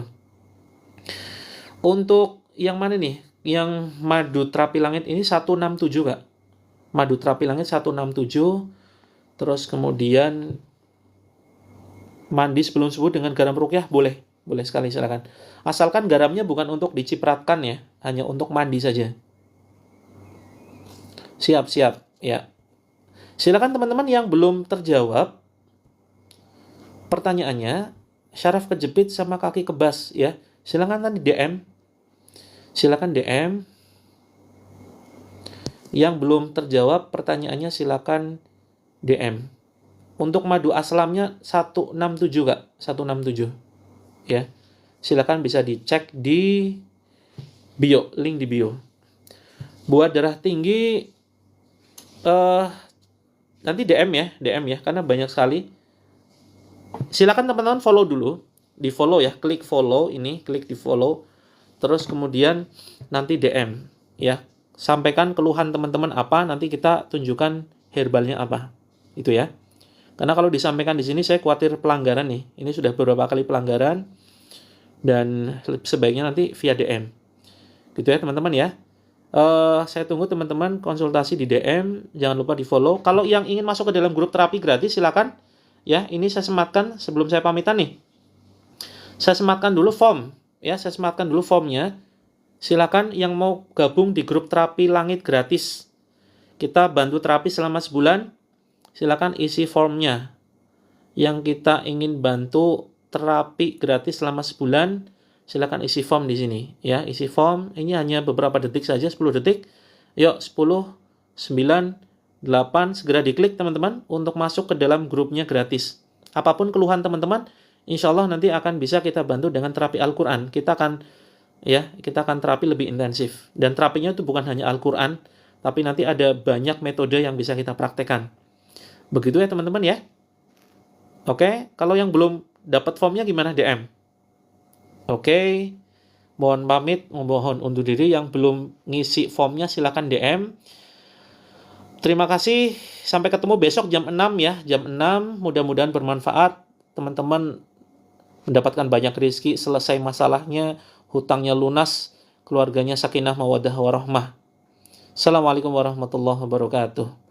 Untuk yang mana nih? Yang madu terapi langit ini 167 Kak. Madu terapi langit 167. Terus kemudian mandi sebelum subuh dengan garam ruqyah boleh. Boleh sekali, silakan. Asalkan garamnya bukan untuk dicipratkan ya, hanya untuk mandi saja. Siap ya. Silakan teman-teman yang belum terjawab pertanyaannya, syaraf kejepit sama kaki kebas ya. Silakan tadi DM. Silakan DM. Yang belum terjawab pertanyaannya silakan DM. Untuk madu aslamnya 167 Kak, 167. Ya. Silakan bisa dicek di bio, link di bio. Buat darah tinggi nanti DM ya karena banyak sekali. Silakan teman-teman follow dulu, di follow ya, klik follow ini, klik di follow, terus kemudian nanti DM ya. Sampaikan keluhan teman-teman apa, nanti kita tunjukkan herbalnya apa. Itu ya. Karena kalau disampaikan di sini saya khawatir pelanggaran nih. Ini sudah beberapa kali pelanggaran dan sebaiknya nanti via DM. Gitu ya teman-teman ya. Saya tunggu teman-teman konsultasi di DM, jangan lupa di-follow. Kalau yang ingin masuk ke dalam grup terapi gratis silakan ya. Ini saya sematkan sebelum saya pamitan nih. Saya sematkan dulu form ya, saya sematkan dulu formnya. Silakan yang mau gabung di grup terapi langit gratis. Kita bantu terapi selama sebulan. Silakan isi formnya. Yang kita ingin bantu terapi gratis selama sebulan, silakan isi form di sini ya, isi form. Ini hanya beberapa detik saja, 10 detik. Yuk, 10, 9, 8 segera diklik teman-teman untuk masuk ke dalam grupnya gratis. Apapun keluhan teman-teman, insya Allah nanti akan bisa kita bantu dengan terapi Al-Qur'an. Kita akan terapi lebih intensif. Dan terapinya itu bukan hanya Al-Qur'an, tapi nanti ada banyak metode yang bisa kita praktekkan. Begitu ya teman-teman ya. Oke, kalau yang belum dapat formnya gimana DM? Oke, mohon pamit, mohon undur diri. Yang belum ngisi formnya silakan DM. Terima kasih, sampai ketemu besok jam 6 ya. Jam 6, mudah-mudahan bermanfaat. Teman-teman mendapatkan banyak rezeki, selesai masalahnya, hutangnya lunas, keluarganya sakinah mawaddah warahmah. Assalamualaikum warahmatullahi wabarakatuh.